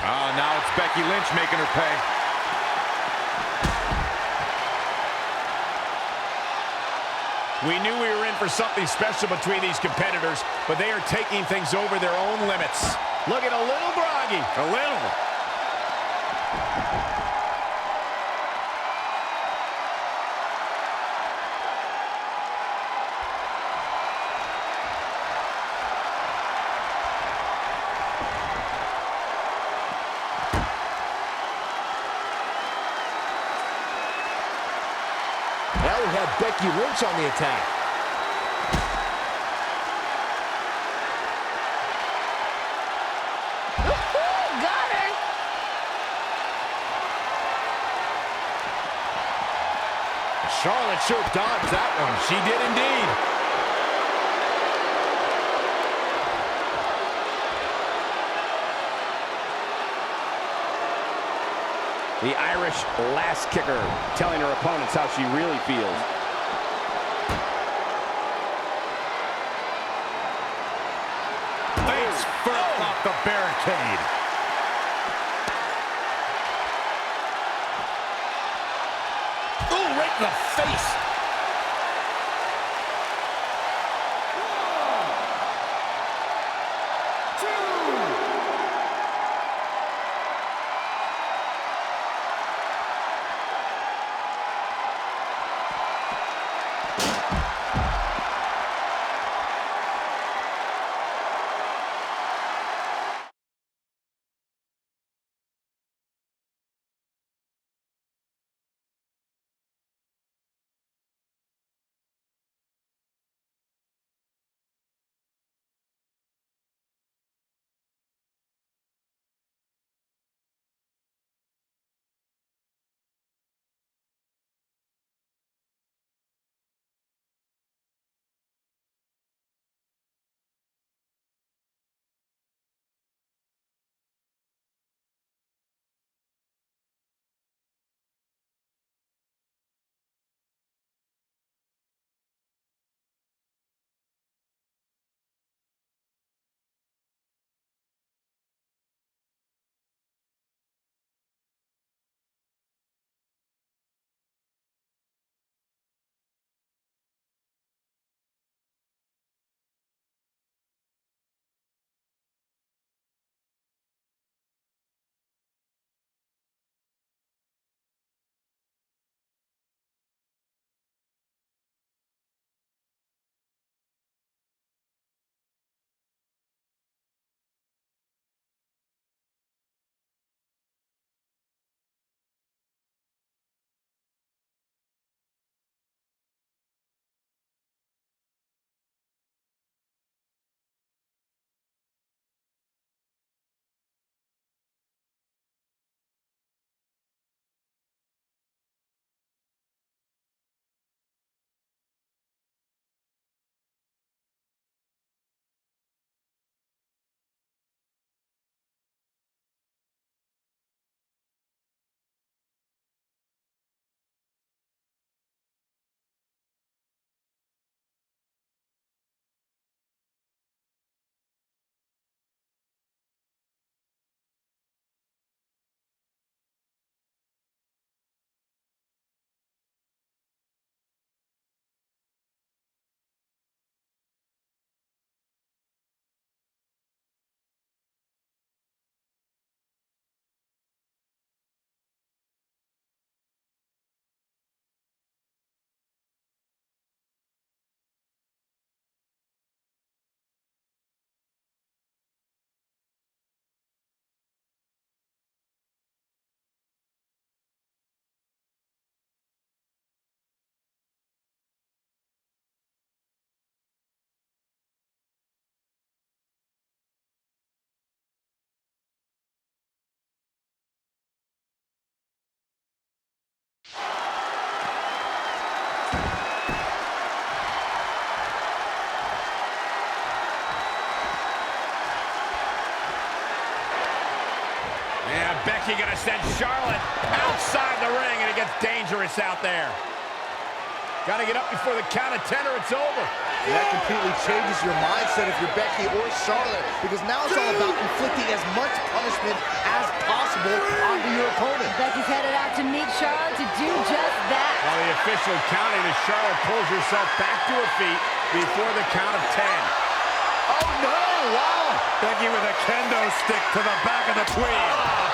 S6: Oh, now it's Becky Lynch making her pay.
S3: We knew we were in for something special between these competitors, but they are taking things over their own limits. Looking a little groggy. A little.
S5: Now we have Becky Lynch on the attack.
S8: Got her.
S3: Charlotte sure dodged that one. She did indeed. The Irish last kicker, telling her opponents how she really feels.
S6: Face first off the barricade.
S3: Ooh, right in the face. Becky gonna send Charlotte outside the ring, and it gets dangerous out there. Gotta get up before the count of 10 or it's over.
S5: And that completely changes your mindset if you're Becky or Charlotte, because now it's all about inflicting as much punishment as possible onto your opponent.
S8: Becky's headed out to meet Charlotte to do just that.
S3: Well, the official counting as Charlotte pulls herself back to her feet before the count of 10.
S5: Oh, no! Wow!
S6: Becky with a kendo stick to the back of the queen.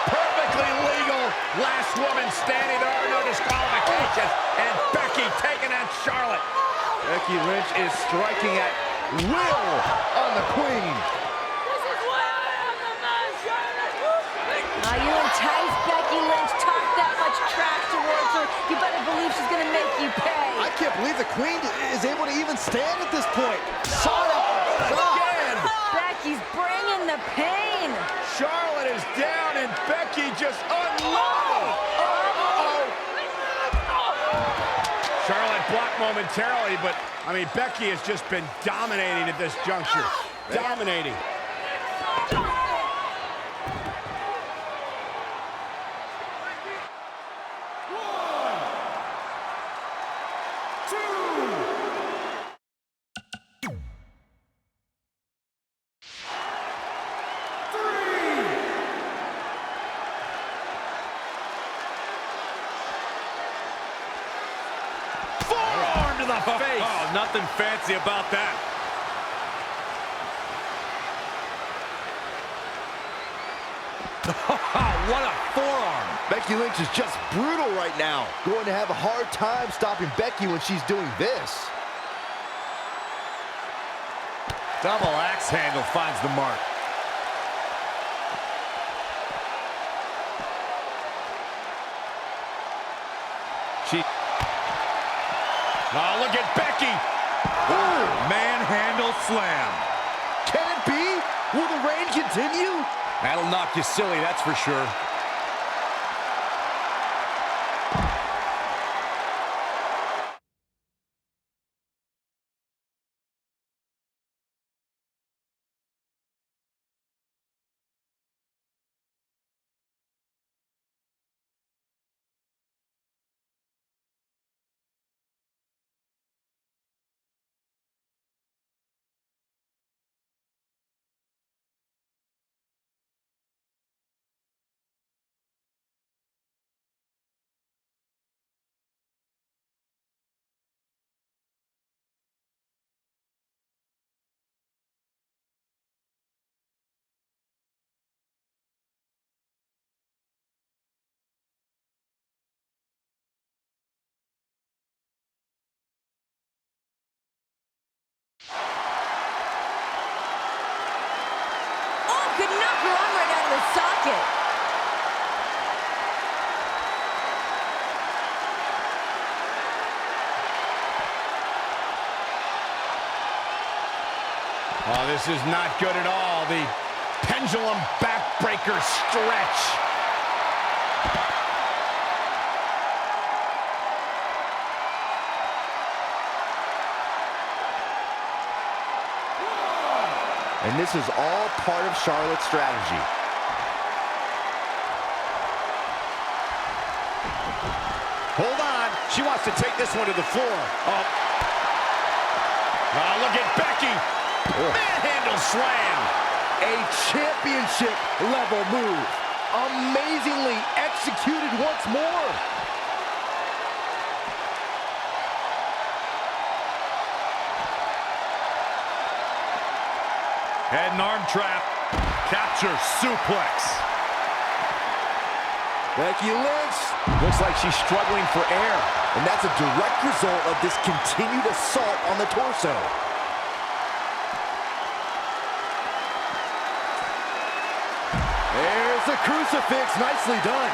S3: Perfectly legal. Last woman standing. There are no disqualifications. And Becky taking out Charlotte.
S5: Becky Lynch is striking at will on the queen.
S8: You entice Becky Lynch, talk that much trash towards her, you better believe she's gonna make you pay.
S5: I can't believe the queen is able to even stand at this point. Charlotte again.
S8: Becky's bringing the pain.
S3: Charlotte is down and Becky just unloaded. Charlotte blocked momentarily, but, I mean, Becky has just been dominating at this juncture. Dominating.
S6: To the face. Oh, nothing fancy about that. What a forearm.
S5: Becky Lynch is just brutal right now. Going to have a hard time stopping Becky when she's doing this.
S6: Double axe handle finds the mark.
S3: Oh, look at Becky.
S6: Ooh, manhandle slam.
S5: Can it be? Will the reign continue?
S6: That'll knock you silly, that's for sure.
S8: Could knock her arm right out of the socket.
S3: Oh, this is not good at all. The pendulum backbreaker stretch.
S5: And this is all part of Charlotte's strategy.
S3: Hold on. She wants to take this one to the floor. Oh, look at Becky. Manhandle slam.
S5: A championship level move. Amazingly executed once more.
S6: Head and arm trap. Capture suplex.
S5: Becky Lynch looks like she's struggling for air. And that's a direct result of this continued assault on the torso. There's the crucifix. Nicely done.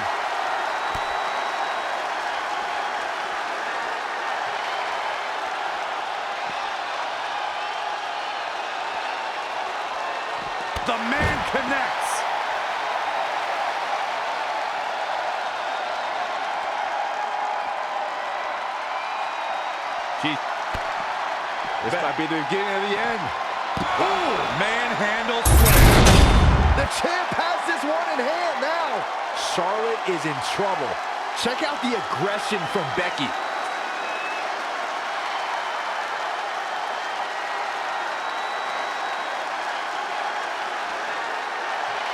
S6: The man connects.
S5: This might be the beginning of the end.
S6: Ooh, manhandle slam.
S5: The champ has this one in hand now.
S7: Charlotte is in trouble. Check out the aggression from Becky.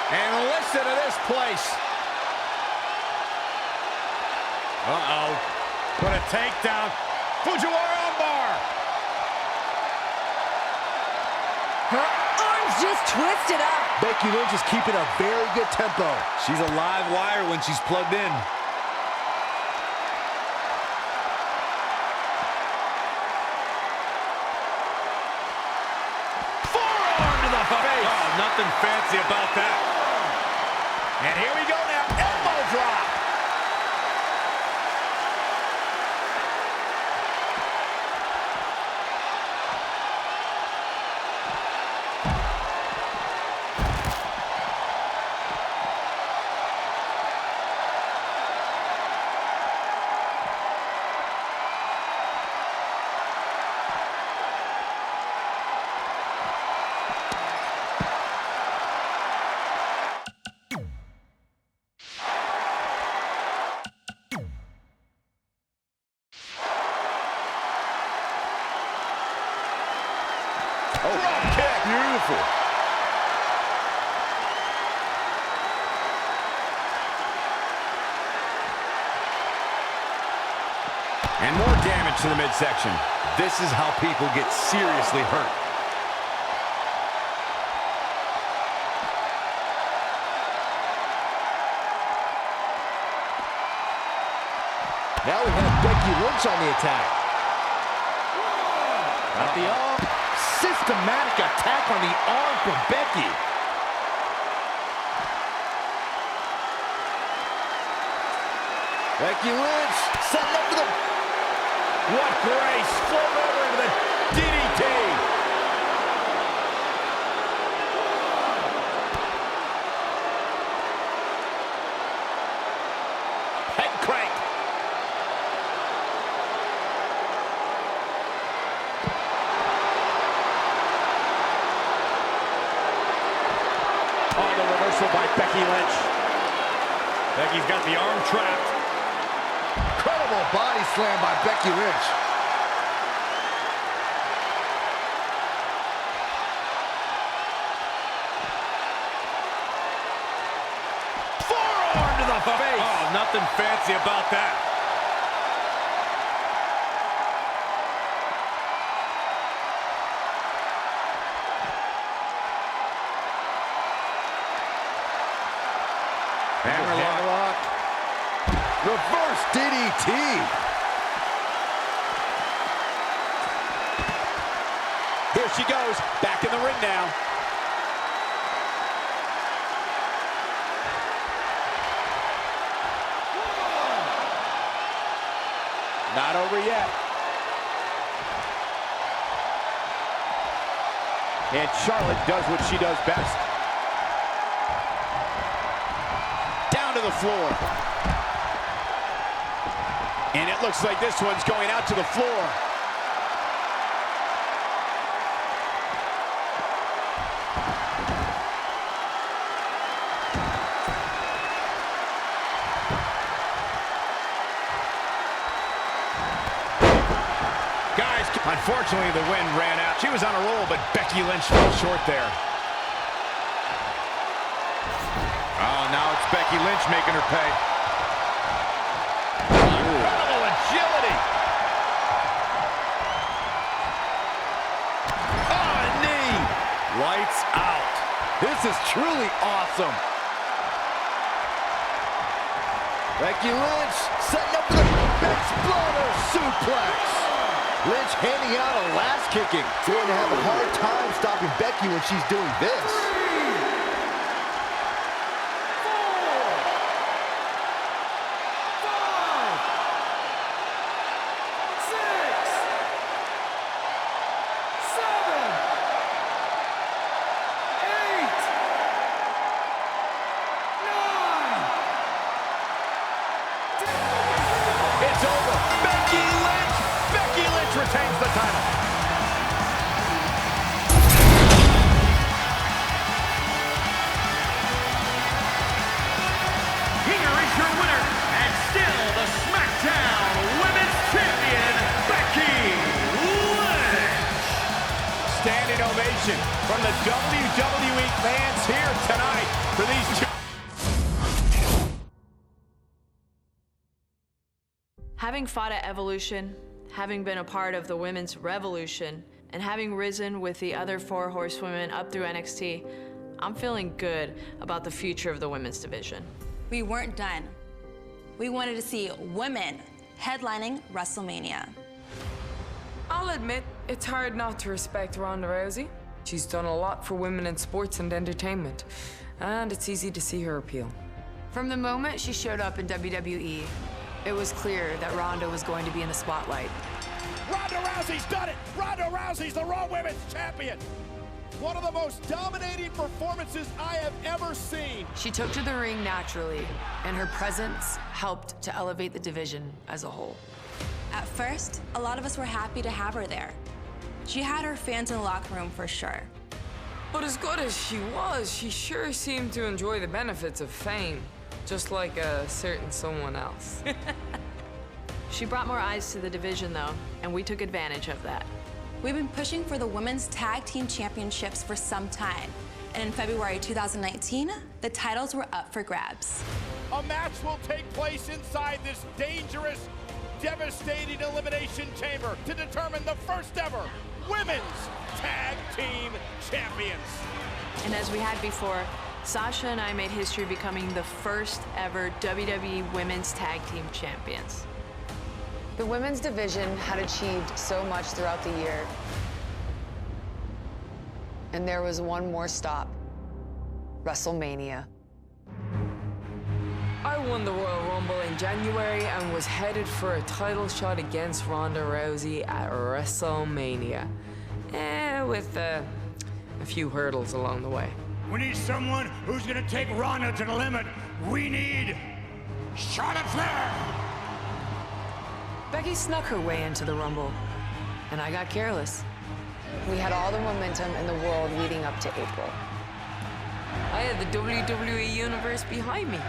S3: And listen to this place. Uh-oh. Put a takedown. Fujiwara armbar.
S8: Her arms just twisted up.
S7: Becky Lynch is keeping a very good tempo.
S6: She's a live wire when she's plugged in.
S3: Forearm to the face.
S6: Oh, nothing fancy about that.
S3: And here we go now. Elbow drop.
S6: Oh, kick. Beautiful.
S3: And more damage to the midsection.
S6: This is how people get seriously hurt.
S7: Now we have Becky Lynch on the attack. Got the arm. Systematic attack on the arm from Becky.
S6: Becky Lynch setting up for the...
S3: What grace. Float over into the DDT. Head crank. Oh, the reversal by Becky Lynch. Becky's got the arm trapped.
S7: Incredible body slam by Becky Lynch.
S3: Forearm to the face.
S6: Oh, nothing fancy about that.
S7: Hammerlock. Reverse DDT.
S3: Here she goes, back in the ring now. Not over yet. And Charlotte does what she does best. Down to the floor. And it looks like this one's going out to the floor. Guys, unfortunately the wind ran out. She was on a roll, but Becky Lynch fell short there.
S6: Oh, now it's Becky Lynch making her pay.
S3: Incredible agility. Oh, a knee.
S6: Lights out.
S7: This is truly awesome. Becky Lynch setting up for the exploder suplex. Lynch handing out a last kicking. Going to have a hard time stopping Becky when she's doing this.
S3: It's over. Becky Lynch. Becky Lynch retains the title. ovation from the WWE fans here tonight for these two.
S2: Having fought at Evolution, having been a part of the Women's Revolution, and having risen with the other 4 horsewomen up through NXT, I'm feeling good about the future of the women's division.
S10: We weren't done. We wanted to see women headlining WrestleMania.
S12: I'll admit, it's hard not to respect Ronda Rousey. She's done a lot for women in sports and entertainment, and it's easy to see her appeal.
S2: From the moment she showed up in WWE, it was clear that Ronda was going to be in the spotlight.
S9: Ronda Rousey's done it! Ronda Rousey's the Raw Women's Champion! One of the most dominating performances I have ever seen.
S2: She took to the ring naturally, and her presence helped to elevate the division as a whole.
S10: At first, a lot of us were happy to have her there. She had her fans in the locker room for sure.
S12: But as good as she was, she sure seemed to enjoy the benefits of fame, just like a certain someone else.
S2: She brought more eyes to the division, though, and we took advantage of that.
S10: We've been pushing for the Women's Tag Team Championships for some time, and in February 2019, the titles were up for grabs.
S9: A match will take place inside this dangerous, devastating elimination chamber to determine the first ever Women's Tag Team Champions.
S2: And as we had before, Sasha and I made history becoming the first ever WWE Women's Tag Team Champions. The women's division had achieved so much throughout the year. And there was one more stop, WrestleMania.
S12: I won the Royal Rumble in January and was headed for a title shot against Ronda Rousey at WrestleMania. With a few hurdles along the way.
S9: We need someone who's gonna take Ronda to the limit. We need Charlotte Flair.
S2: Becky snuck her way into the Rumble, and I got careless. We had all the momentum in the world leading up to April.
S12: I had the WWE Universe behind me.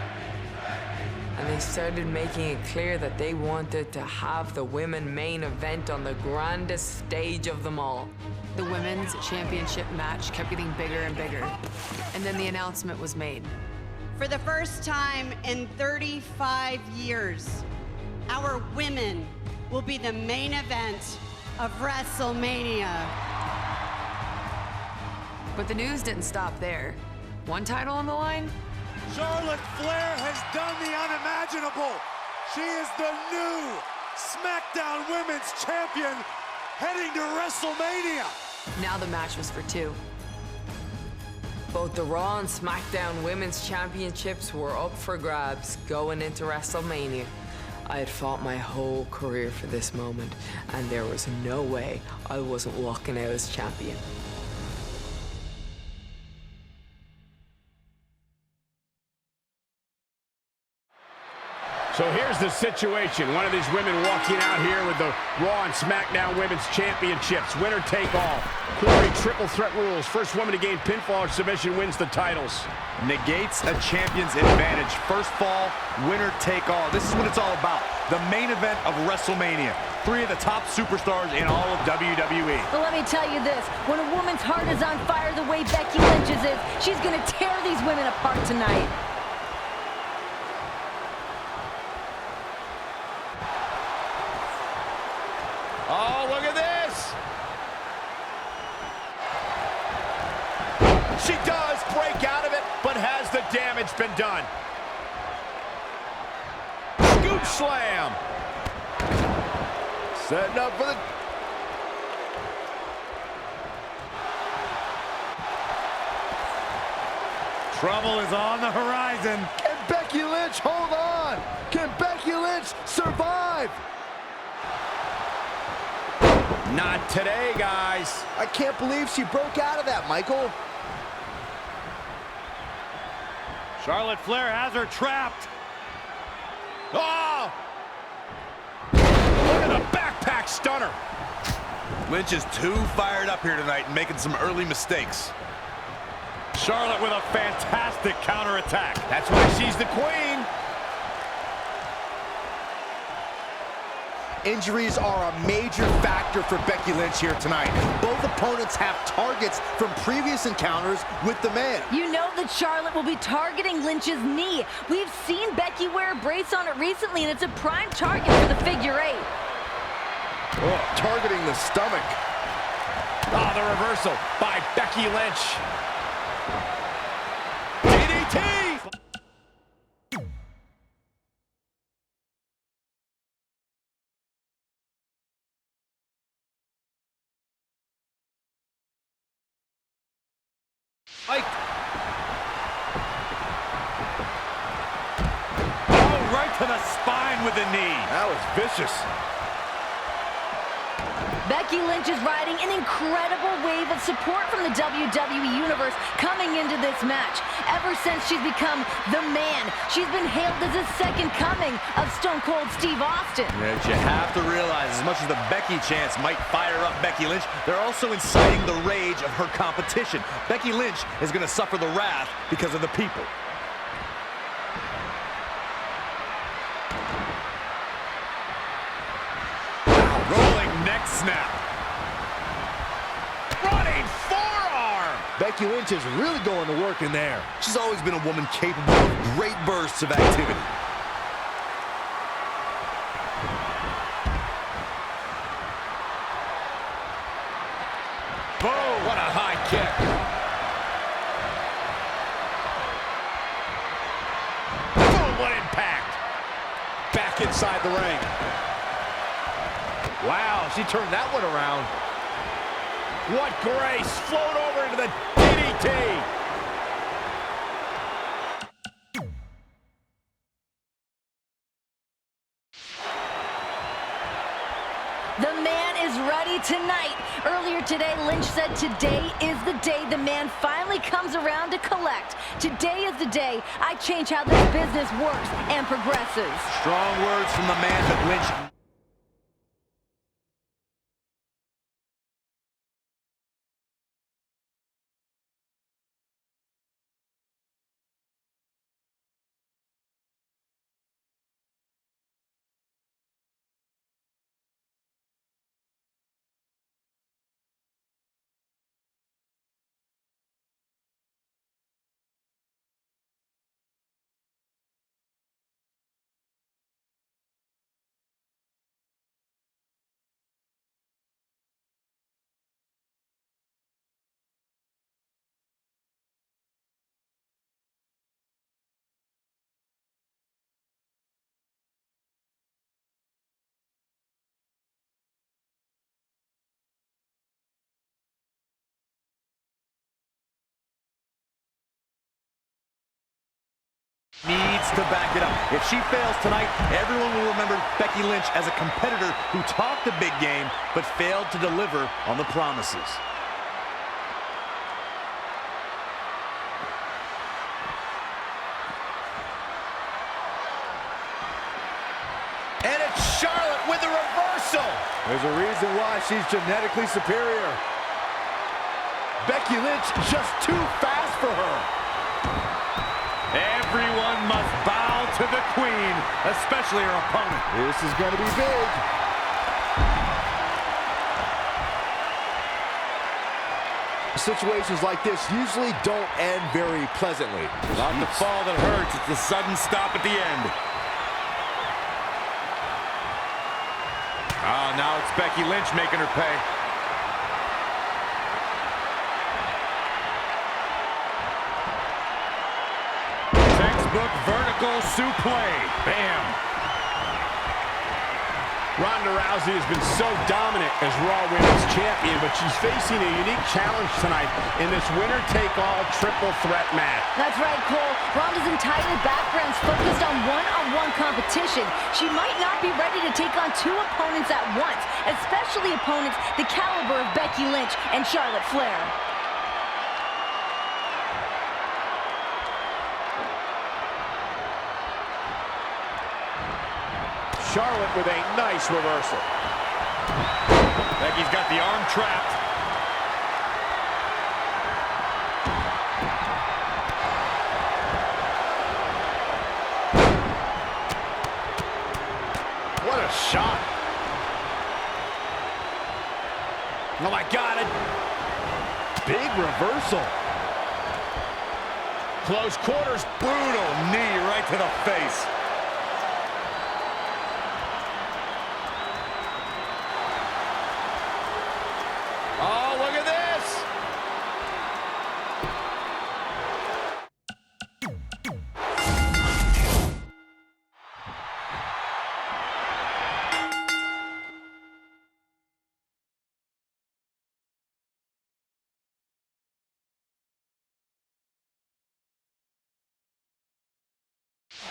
S12: And they started making it clear that they wanted to have the women main event on the grandest stage of them all.
S2: The women's championship match kept getting bigger and bigger, and then the announcement was made.
S13: For the first time in 35 years, our women will be the main event of WrestleMania.
S2: But the news didn't stop there. One title on the line?
S9: Charlotte Flair has done the unimaginable. She is the new SmackDown Women's Champion heading to WrestleMania.
S2: Now the match was for 2.
S12: Both the Raw and SmackDown Women's Championships were up for grabs going into WrestleMania. I had fought my whole career for this moment, and there was no way I wasn't walking out as champion.
S3: So here's the situation. One of these women walking out here with the Raw and SmackDown Women's Championships. Winner take all. Corey, triple threat rules. First woman to gain pinfall or submission wins the titles.
S6: Negates a champion's advantage. First fall, winner take all. This is what it's all about. The main event of WrestleMania. 3 of the top superstars in all of WWE.
S8: But let me tell you this, when a woman's heart is on fire the way Becky Lynch's is, she's gonna tear these women apart tonight.
S3: Oh, look at this! She does break out of it, but has the damage been done? Scoop slam! Setting up for the...
S9: Trouble is on the horizon.
S5: Can Becky Lynch hold on? Can Becky Lynch survive?
S3: Not today, guys.
S5: I can't believe she broke out of that, Michael.
S9: Charlotte Flair has her trapped.
S3: Oh! Look at the backpack stunner.
S6: Lynch is too fired up here tonight and making some early mistakes.
S9: Charlotte with a fantastic counterattack.
S3: That's why she's the queen.
S5: injuries are a major factor for Becky Lynch here tonight. Both opponents have targets from previous encounters with the man.
S8: You know that Charlotte will be targeting Lynch's knee. We've seen Becky wear a brace on it recently, and it's a prime target for the figure eight.
S5: Oh, targeting the stomach.
S3: Oh, the reversal by Becky Lynch. DDT!
S6: Mike. Oh, right to the spine with the knee.
S5: That was vicious.
S8: Becky Lynch is riding an incredible wave of support from the WWE Universe coming into this match. Ever since she's become the man, she's been hailed as a second coming of Stone Cold Steve Austin.
S6: Yeah, you have to realize, as much as the Becky chants might fire up Becky Lynch, they're also inciting the rage of her competition. Becky Lynch is going to suffer the wrath because of the people. Rolling neck snap. Running forearm.
S5: Becky Lynch is really going to work in there.
S6: She's always been a woman capable of great bursts of activity.
S3: Boom! What a high kick. Boom! What impact. Back inside the ring.
S5: Wow, she turned that one around.
S3: What grace! Float over into the DDT!
S8: The man is ready tonight. Earlier today, Lynch said today is the day the man finally comes around to collect. Today is the day I change how this business works and progresses.
S6: Strong words from the man that Lynch... needs to back it up. If she fails tonight, everyone will remember Becky Lynch as a competitor who talked a big game but failed to deliver on the promises. And it's Charlotte with a reversal.
S5: There's a reason why she's genetically superior. Becky Lynch just too fast for her.
S3: Everyone must bow to the queen, especially her opponent.
S5: This is going to be big. Situations like this usually don't end very pleasantly.
S6: Not the fall that hurts, it's the sudden stop at the end. Oh, now it's Becky Lynch making her pay. Textbook vertical suplex. Bam.
S3: Ronda Rousey has been so dominant as Raw Women's Champion, but she's facing a unique challenge tonight in this winner-take-all triple threat match.
S8: That's right, Cole. Ronda's entire background's focused on one-on-one competition. She might not be ready to take on two opponents at once, especially opponents the caliber of Becky Lynch and Charlotte Flair.
S3: Charlotte with a nice reversal.
S6: Becky's got the arm trapped.
S5: What a shot.
S3: Oh, my God.
S5: Big reversal.
S3: Close quarters.
S6: Brutal knee right to the face.
S3: Oh, look at this.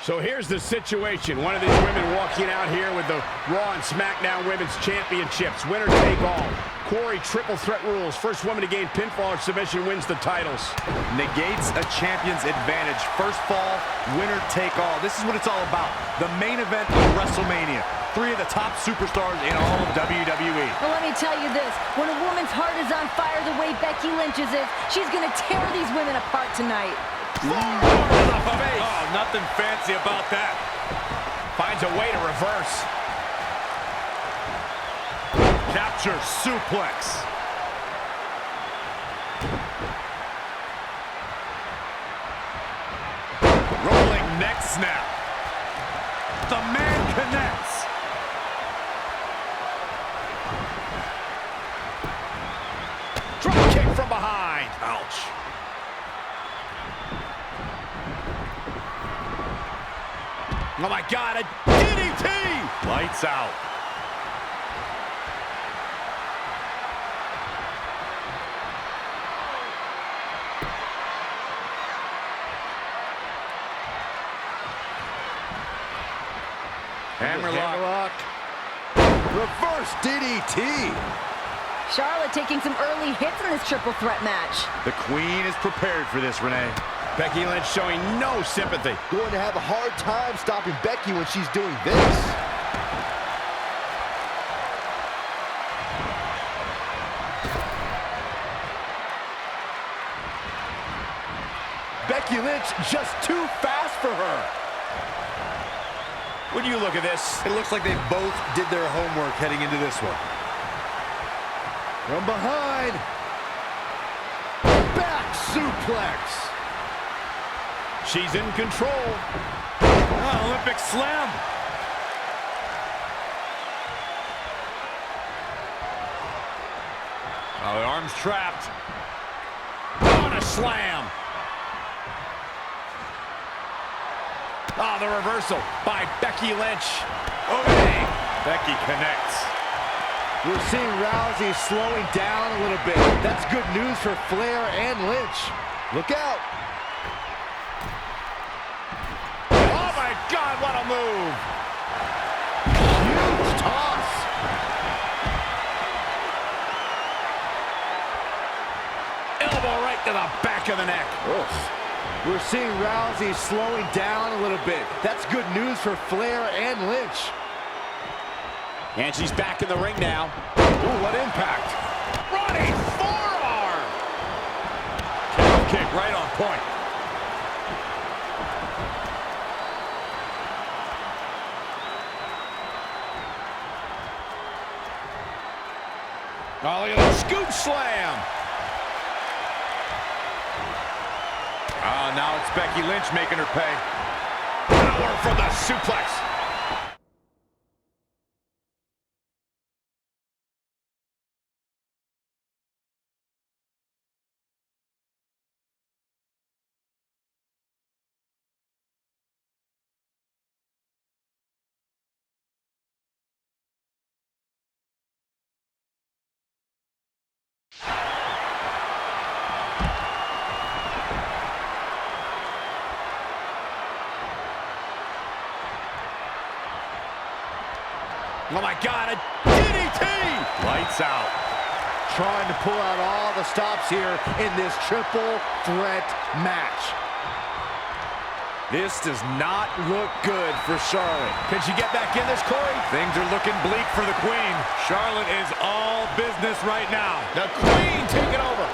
S3: So here's the situation. One of these women walking out here with the Raw and SmackDown Women's Championships. Winner take all. Corey, triple threat rules. First woman to gain pinfall or submission wins the titles.
S6: Negates a champion's advantage. First fall, winner take all. This is what it's all about. The main event of WrestleMania. 3 of the top superstars in all of WWE.
S8: Well, let me tell you this. When a woman's heart is on fire the way Becky Lynch's is, she's going to tear these women apart tonight.
S3: Oh, nothing fancy about that. Finds a way to reverse.
S6: Capture suplex. Rolling neck snap. The man connects.
S3: Drop kick from behind.
S6: Ouch.
S3: Oh, my God, a DDT!
S6: Lights out.
S3: Hammerlock.
S5: Reverse DDT.
S8: Charlotte taking some early hits in this triple threat match.
S6: The Queen is prepared for this, Renee.
S3: Becky Lynch showing no sympathy.
S5: Going to have a hard time stopping Becky when she's doing this. Becky Lynch just too fast for her.
S3: When you look at this,
S6: It looks like they both did their homework heading into this one.
S5: From behind. Back suplex.
S3: she's in control.
S6: Olympic slam. Oh, the arm's trapped.
S3: On a slam. Oh, the reversal by Becky Lynch.
S6: Oh, dang. Becky connects.
S5: We're seeing Rousey slowing down a little bit. That's good news for Flair and Lynch. Look out.
S3: Oh, my God, what a move.
S5: Huge toss.
S3: Elbow right to the back of the neck.
S5: Oof. We're seeing Rousey slowing down a little bit. That's good news for Flair and Lynch.
S3: And she's back in the ring now. Ooh, what impact. Running forearm.
S6: Kick right on point.
S3: Oh, look at that scoop slam.
S6: Oh, now it's Becky Lynch making her pay.
S3: Power from the suplex. Oh, my God, a DDT!
S6: Lights out.
S5: Trying to pull out all the stops here in this triple threat match.
S6: This does not look good for Charlotte.
S3: Can she get back in this, Corey?
S6: Things are looking bleak for the Queen. Charlotte is all business right now.
S3: The Queen taking over.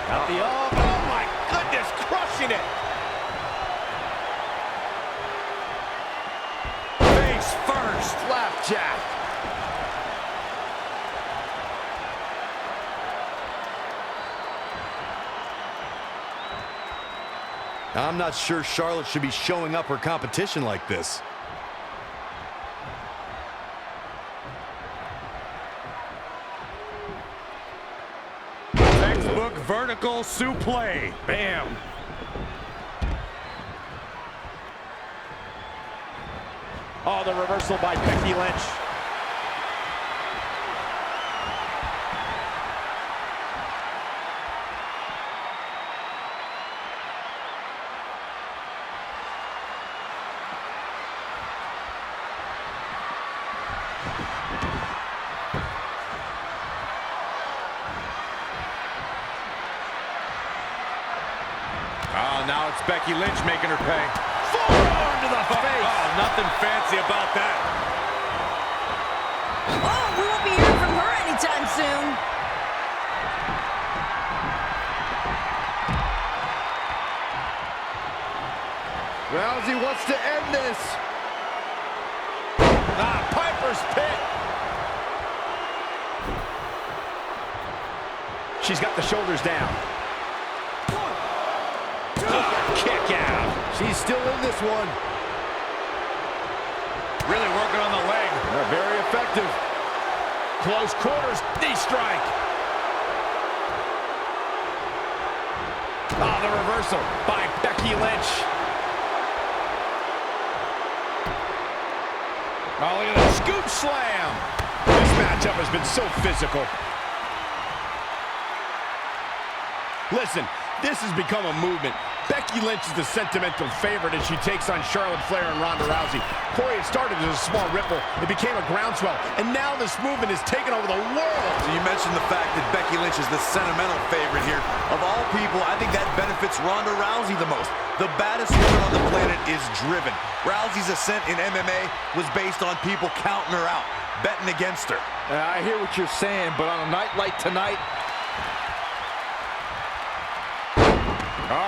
S3: Got the arm. Oh, my goodness, crushing it.
S6: Face first.
S5: Flapjack.
S3: I'm not sure Charlotte should be showing up her competition like this.
S9: Textbook vertical suplex. Bam. Oh, the reversal by Becky Lynch.
S3: Oh, now it's Becky Lynch making her pay. Forearm to the face. Oh, nothing fancy about that.
S8: Oh, we won't be hearing from her anytime soon.
S5: Rousey wants to end this.
S3: Piper's Pit. She's got the shoulders down. Kick out.
S5: She's still in this one.
S3: Really working on the leg.
S5: They're very effective.
S3: Close quarters, knee strike. Oh, the reversal by Becky Lynch. Oh, look at that scoop slam. This matchup has been so physical. Listen, this has become a movement. Becky Lynch is the sentimental favorite as she takes on Charlotte Flair and Ronda Rousey. Corey, it started as a small ripple. It became a groundswell. And now this movement has taken over the world.
S6: So you mentioned the fact that Becky Lynch is the sentimental favorite here. Of all people, I think that benefits Ronda Rousey the most. The baddest woman on the planet is driven. Rousey's ascent in MMA was based on people counting her out, betting against her.
S5: I hear what you're saying, but on a night like tonight,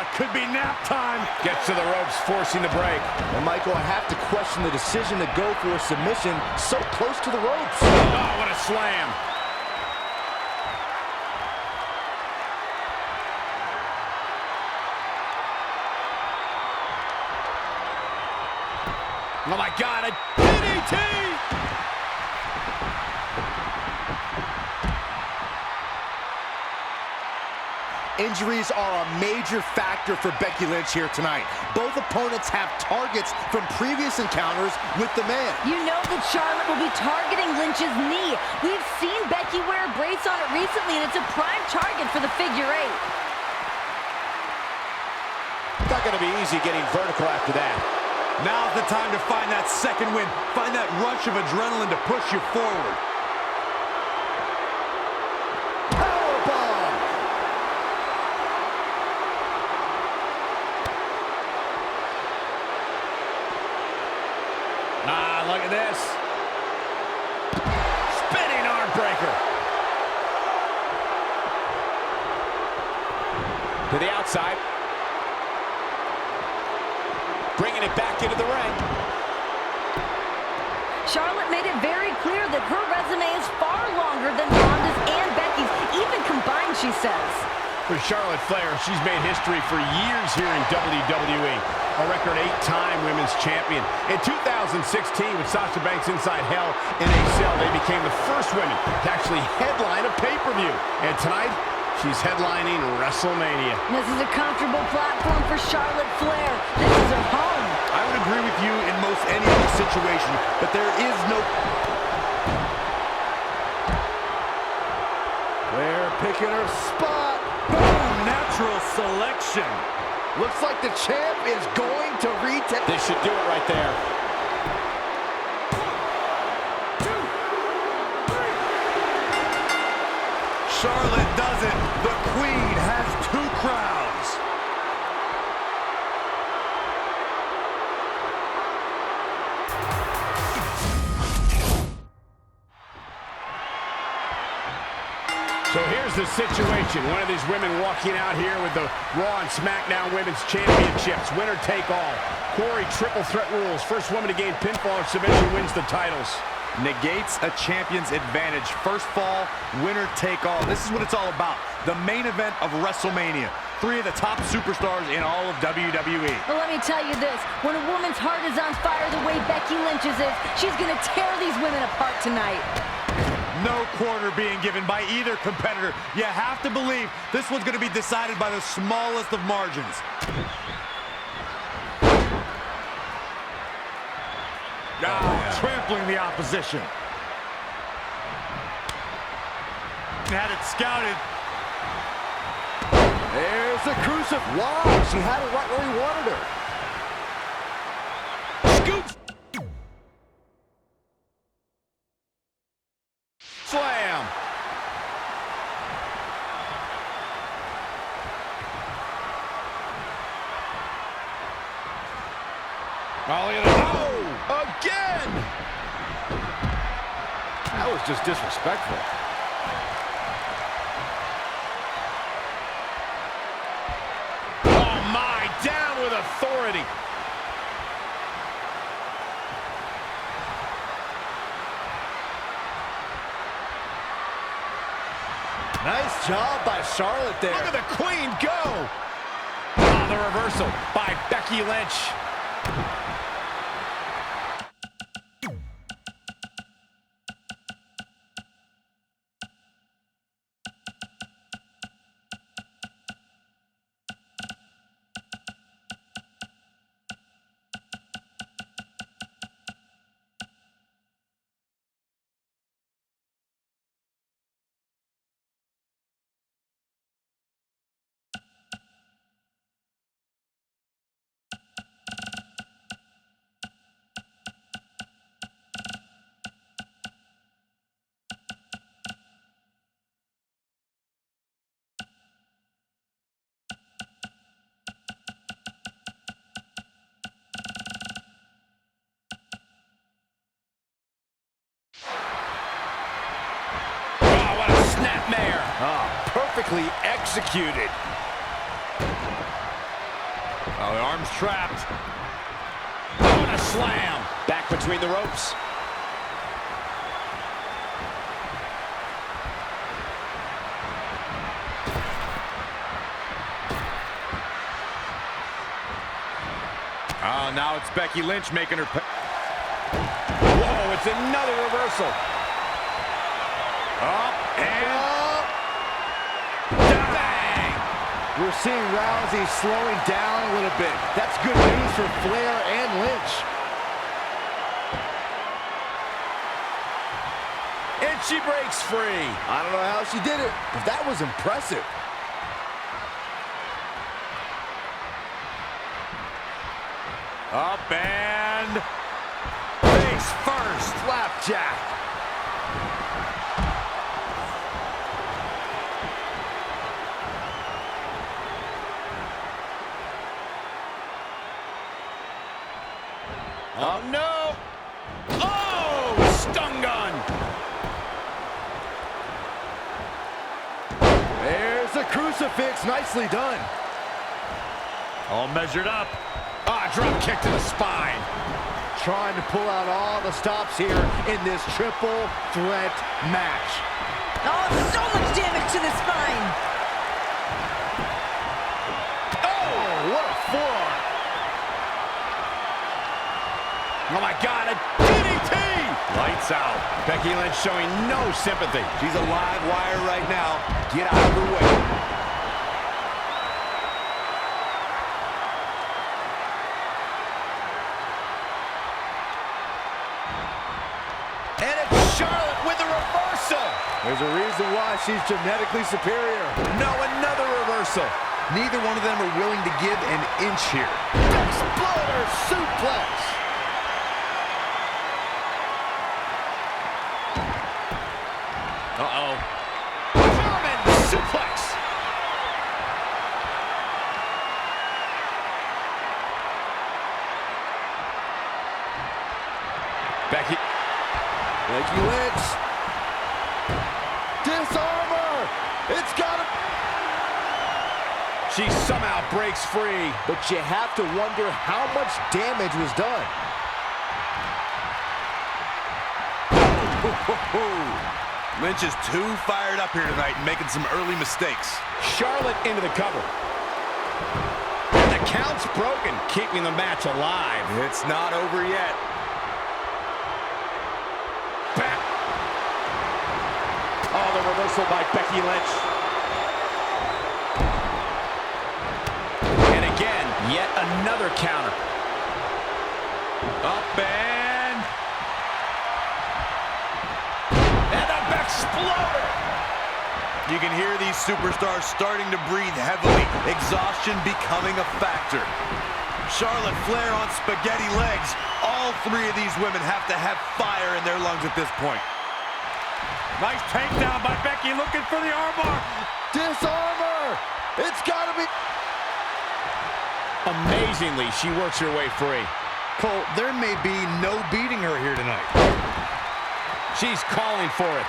S3: it could be nap time. Gets to the ropes, forcing the break.
S5: and Michael, I have to question the decision to go for a submission so close to the ropes.
S3: Oh, what a slam. Oh my God, a DDT!
S5: Injuries are a major factor for Becky Lynch here tonight. Both opponents have targets from previous encounters with the man.
S8: You know that Charlotte will be targeting Lynch's knee. We've seen Becky wear a brace on it recently, and it's a prime target for the figure eight.
S3: It's not going to be easy getting vertical after that.
S6: Now's the time to find that second win. Find that rush of adrenaline to push you forward.
S3: Look at this. Spinning arm breaker. To the outside. Bringing it back into the ring.
S8: Charlotte made it very clear that her resume is far longer than Ronda's and Becky's, even combined, she says.
S3: For Charlotte Flair, she's made history for years here in WWE. A record 8-time women's champion. In 2016, with Sasha Banks inside Hell in a Cell, they became the first women to actually headline a pay-per-view. And tonight, she's headlining WrestleMania.
S8: This is a comfortable platform for Charlotte Flair. This is her home.
S6: I would agree with you in most any other situation, but there is no...
S5: Flair picking her spot.
S6: Boom! Natural selection.
S5: Looks like the champ is going to retake.
S3: This should do it right there.
S6: 1, 2, 3. Charlotte does it. The Queen has 2 crowns.
S3: So here's the situation. One of these women walking out here with the Raw and SmackDown Women's Championships. Winner take all. Corey, triple threat rules. First woman to gain pinfall or submission wins the titles.
S6: Negates a champion's advantage. First fall, winner take all. This is what it's all about. The main event of WrestleMania.
S3: three of the top superstars in all of WWE.
S8: Well, let me tell you this. When a woman's heart is on fire the way Becky Lynch's is, she's going to tear these women apart tonight.
S3: No quarter being given by either competitor. You have to believe this one's going to be decided by the smallest of margins. Trampling the opposition. Had it scouted.
S5: There's the crucifix. Wow, she had it right where he wanted her.
S3: Scoop. Slam. Oh, look at that. Oh, again.
S5: That was just disrespectful.
S3: Oh, my. Down with authority.
S5: Nice job by Charlotte there.
S3: Look at the Queen go. Oh, the reversal by Becky Lynch. Perfectly executed. Oh, the arm's trapped. Oh, and a slam. Back between the ropes. Oh, now it's Becky Lynch making her... Whoa, it's another reversal. Up and...
S5: We're seeing Rousey slowing down a little bit. That's good news for Flair and Lynch.
S3: And she breaks free.
S5: I don't know how she did it, but that was impressive.
S3: Up and... face first.
S5: Flapjack.
S3: Oh, no! Oh! Stun gun!
S5: There's the crucifix. Nicely done.
S3: All measured up. Ah, drop kick to the spine.
S5: Trying to pull out all the stops here in this triple threat match.
S8: Oh, so much damage to the spine.
S5: Oh, what a forearm.
S3: Oh, my God, a DDT! Lights out. Becky Lynch showing no sympathy.
S6: She's a live wire right now. Get out of her way.
S3: And it's Charlotte with the reversal.
S5: There's a reason why she's genetically superior.
S3: No, another reversal.
S6: Neither one of them are willing to give an inch here.
S5: Exploder suplex.
S3: Uh-oh. German suplex. Becky
S5: Lynch. Disarmer. It's got him.
S3: She somehow breaks free.
S5: But you have to wonder how much damage was done.
S6: Lynch is too fired up here tonight, making some early mistakes.
S3: Charlotte into the cover. And the count's broken, keeping the match alive.
S6: It's not over yet.
S3: Back. Oh, the reversal by Becky Lynch. And again, yet another counter. Up and the Exploder.
S6: You can hear these superstars starting to breathe heavily. Exhaustion becoming a factor. Charlotte Flair on spaghetti legs. All three of these women have to have fire in their lungs at this point.
S9: Nice takedown by Becky, looking for the armbar.
S5: Disarm her! It's gotta be...
S3: Amazingly, she works her way free.
S7: Cole, there may be no beating her here tonight.
S3: She's calling for it.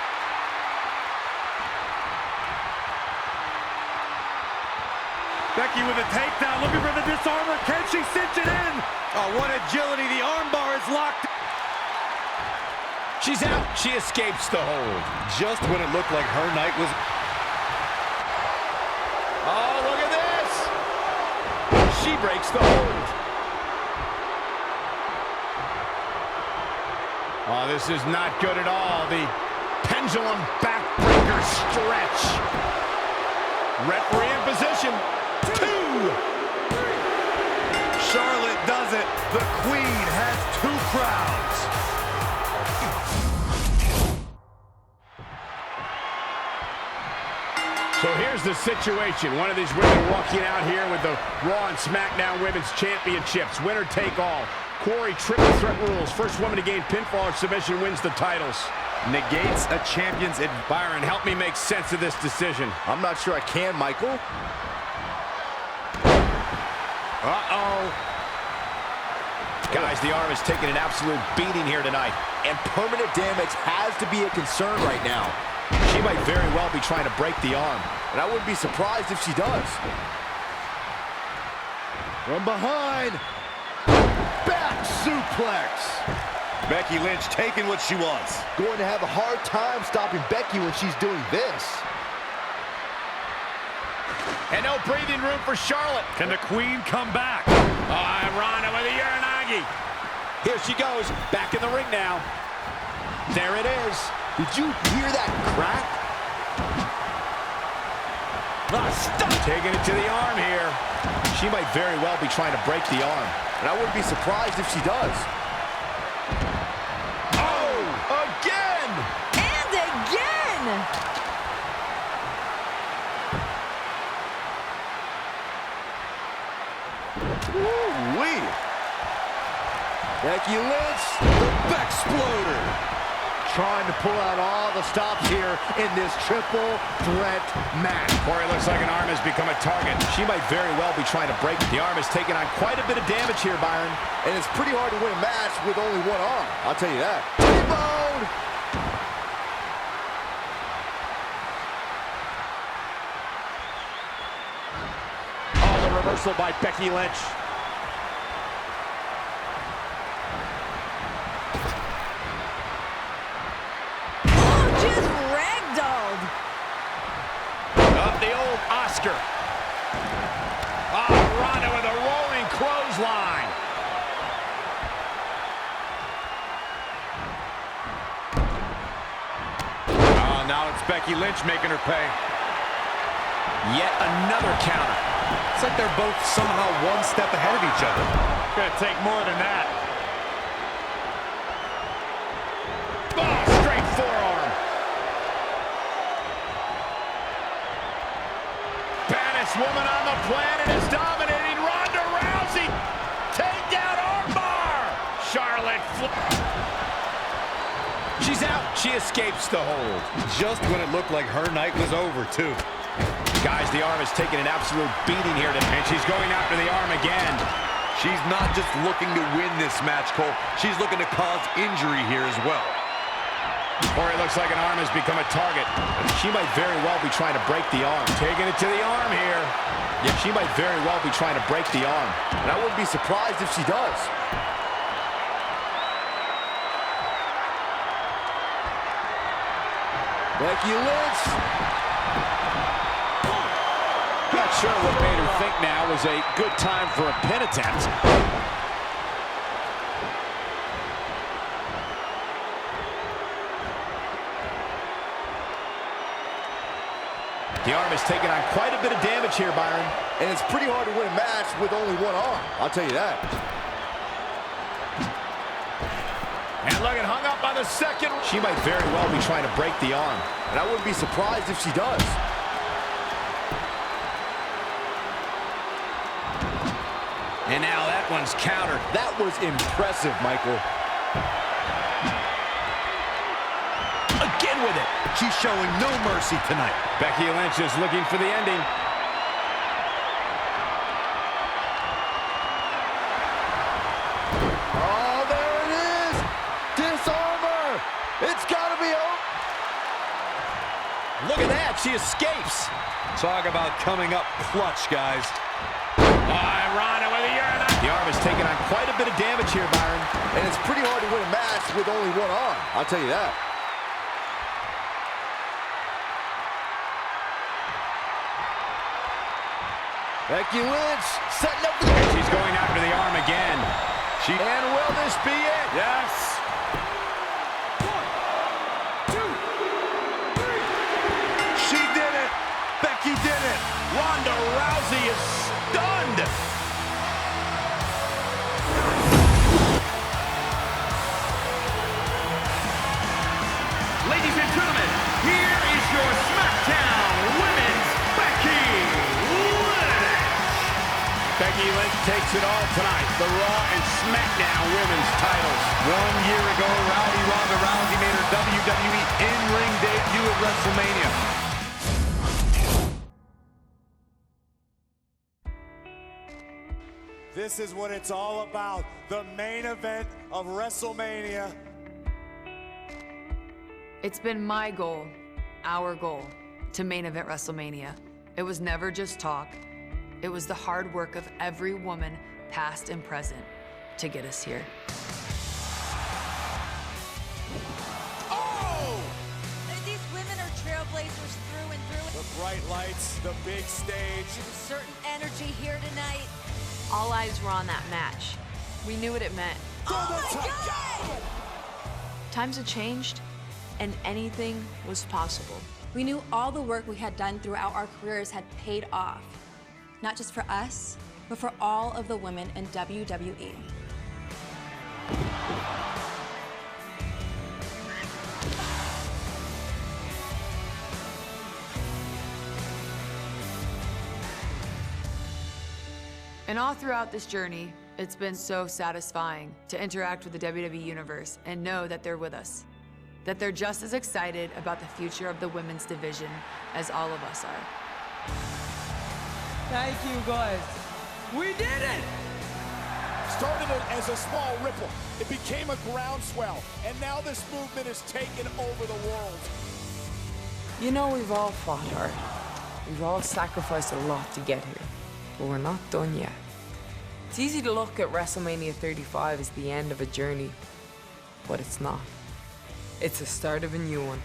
S9: Becky with a takedown, looking for the disarmer. Can she cinch it in?
S6: Oh, what agility. The armbar is locked.
S3: She's out. She escapes the hold.
S7: Just when it looked like her night was...
S3: Oh, look at this. She breaks the hold. Oh, this is not good at all. The pendulum backbreaker stretch. Referee in position. 2.
S6: Charlotte does it. The Queen has 2 crowns.
S3: So here's the situation. One of these women walking out here with the Raw and SmackDown Women's Championships. Winner take all. Corey, triple threat rules. First woman to gain pinfall or submission wins the titles.
S6: Negates a champion's...
S3: Byron, help me make sense of this decision.
S5: I'm not sure I can, Michael.
S3: Uh-oh. Guys, the arm is taking an absolute beating here tonight.
S5: And permanent damage has to be a concern right now.
S3: She might very well be trying to break the arm.
S5: And I wouldn't be surprised if she does. From behind. Back suplex.
S6: Becky Lynch taking what she wants.
S5: Going to have a hard time stopping Becky when she's doing this.
S3: And no breathing room for Charlotte.
S9: Can the Queen come back?
S3: Ronda with a Uranagi. Here she goes, back in the ring now. There it is.
S5: Did you hear that crack?
S3: Stop. Taking it to the arm here. She might very well be trying to break the arm.
S5: And I wouldn't be surprised if she does.
S3: Oh, again!
S8: And again!
S6: Woo-wee.
S5: Becky Lynch, the Exploder.
S7: Trying to pull out all the stops here in this triple threat match.
S3: Corey, looks like an arm has become a target. She might very well be trying to break it. The arm has taken on quite a bit of damage here, Byron.
S5: And it's pretty hard to win a match with only one arm, I'll tell you that. T-bone!
S3: Oh, the reversal by Becky Lynch. The old Oscar. Ronda with a rolling clothesline.
S6: Now it's Becky Lynch making her pay.
S3: Yet another counter.
S7: It's like they're both somehow one step ahead of each other.
S9: Gonna take more than that.
S3: Straight forearm. Baddest woman on the planet is dominating. Ronda Rousey. Takedown armbar. Charlotte. She's out. She escapes the hold.
S7: Just when it looked like her night was over, too.
S3: Guys, the arm is taking an absolute beating here tonight. And she's going after the arm again.
S6: She's not just looking to win this match, Cole. She's looking to cause injury here as well.
S3: Corey, looks like an arm has become a target. She might very well be trying to break the arm. Taking it to the arm here. Yeah, she might very well be trying to break the arm.
S5: And I wouldn't be surprised if she does. Becky Lynch.
S3: not sure what made her think now was a good time for a pin attempt. The arm is taking on quite a bit of damage here, Byron.
S5: And it's pretty hard to win a match with only one arm, I'll tell you that.
S3: And look, it hung up on the second. She might very well be trying to break the arm.
S5: And I wouldn't be surprised if she does.
S3: And now that one's countered.
S5: That was impressive, Michael.
S3: Again with it.
S6: She's showing no mercy tonight.
S3: Becky Lynch is looking for the ending.
S5: Oh, there it is! Disarm her! It's gotta be over!
S3: Look at that, she escapes.
S6: Talk about coming up clutch, guys.
S3: Rana with a urinal. The arm is taking on quite a bit of damage here, Byron.
S5: And it's pretty hard to win a match with only one arm, I'll tell you that. Becky Lynch setting up the...
S3: She's going after the arm again.
S5: And will this be it?
S3: Yes.
S6: 1, 2, 3. She did it. Becky did it.
S3: Ronda Rousey is stunned.
S4: Ladies and gentlemen, here is your SmackDown Women's Becky Lynch.
S3: Becky Lynch takes it all tonight. The Raw and SmackDown Women's titles.
S6: 1 year ago, Rowdy Ronda Rousey made her WWE in-ring debut at WrestleMania.
S14: This is what it's all about, the main event of WrestleMania.
S2: It's been my goal, our goal, to main event WrestleMania. It was never just talk. It was the hard work of every woman, past and present, to get us here.
S14: Oh!
S8: These women are trailblazers through and through.
S14: The bright lights, the big stage.
S8: There's a certain energy here tonight.
S2: All eyes were on that match. We knew what it meant.
S8: Oh my God!
S2: Times have changed, and anything was possible.
S10: We knew all the work we had done throughout our careers had paid off. Not just for us, but for all of the women in WWE.
S2: And all throughout this journey, it's been so satisfying to interact with the WWE Universe and know that they're with us. That they're just as excited about the future of the women's division as all of us are.
S15: Thank you, guys. We did it!
S9: Started it as a small ripple. It became a groundswell. And now this movement has taken over the world.
S12: You know, we've all fought hard. We've all sacrificed a lot to get here. But we're not done yet. It's easy to look at WrestleMania 35 as the end of a journey, but it's not. It's the start of a new one.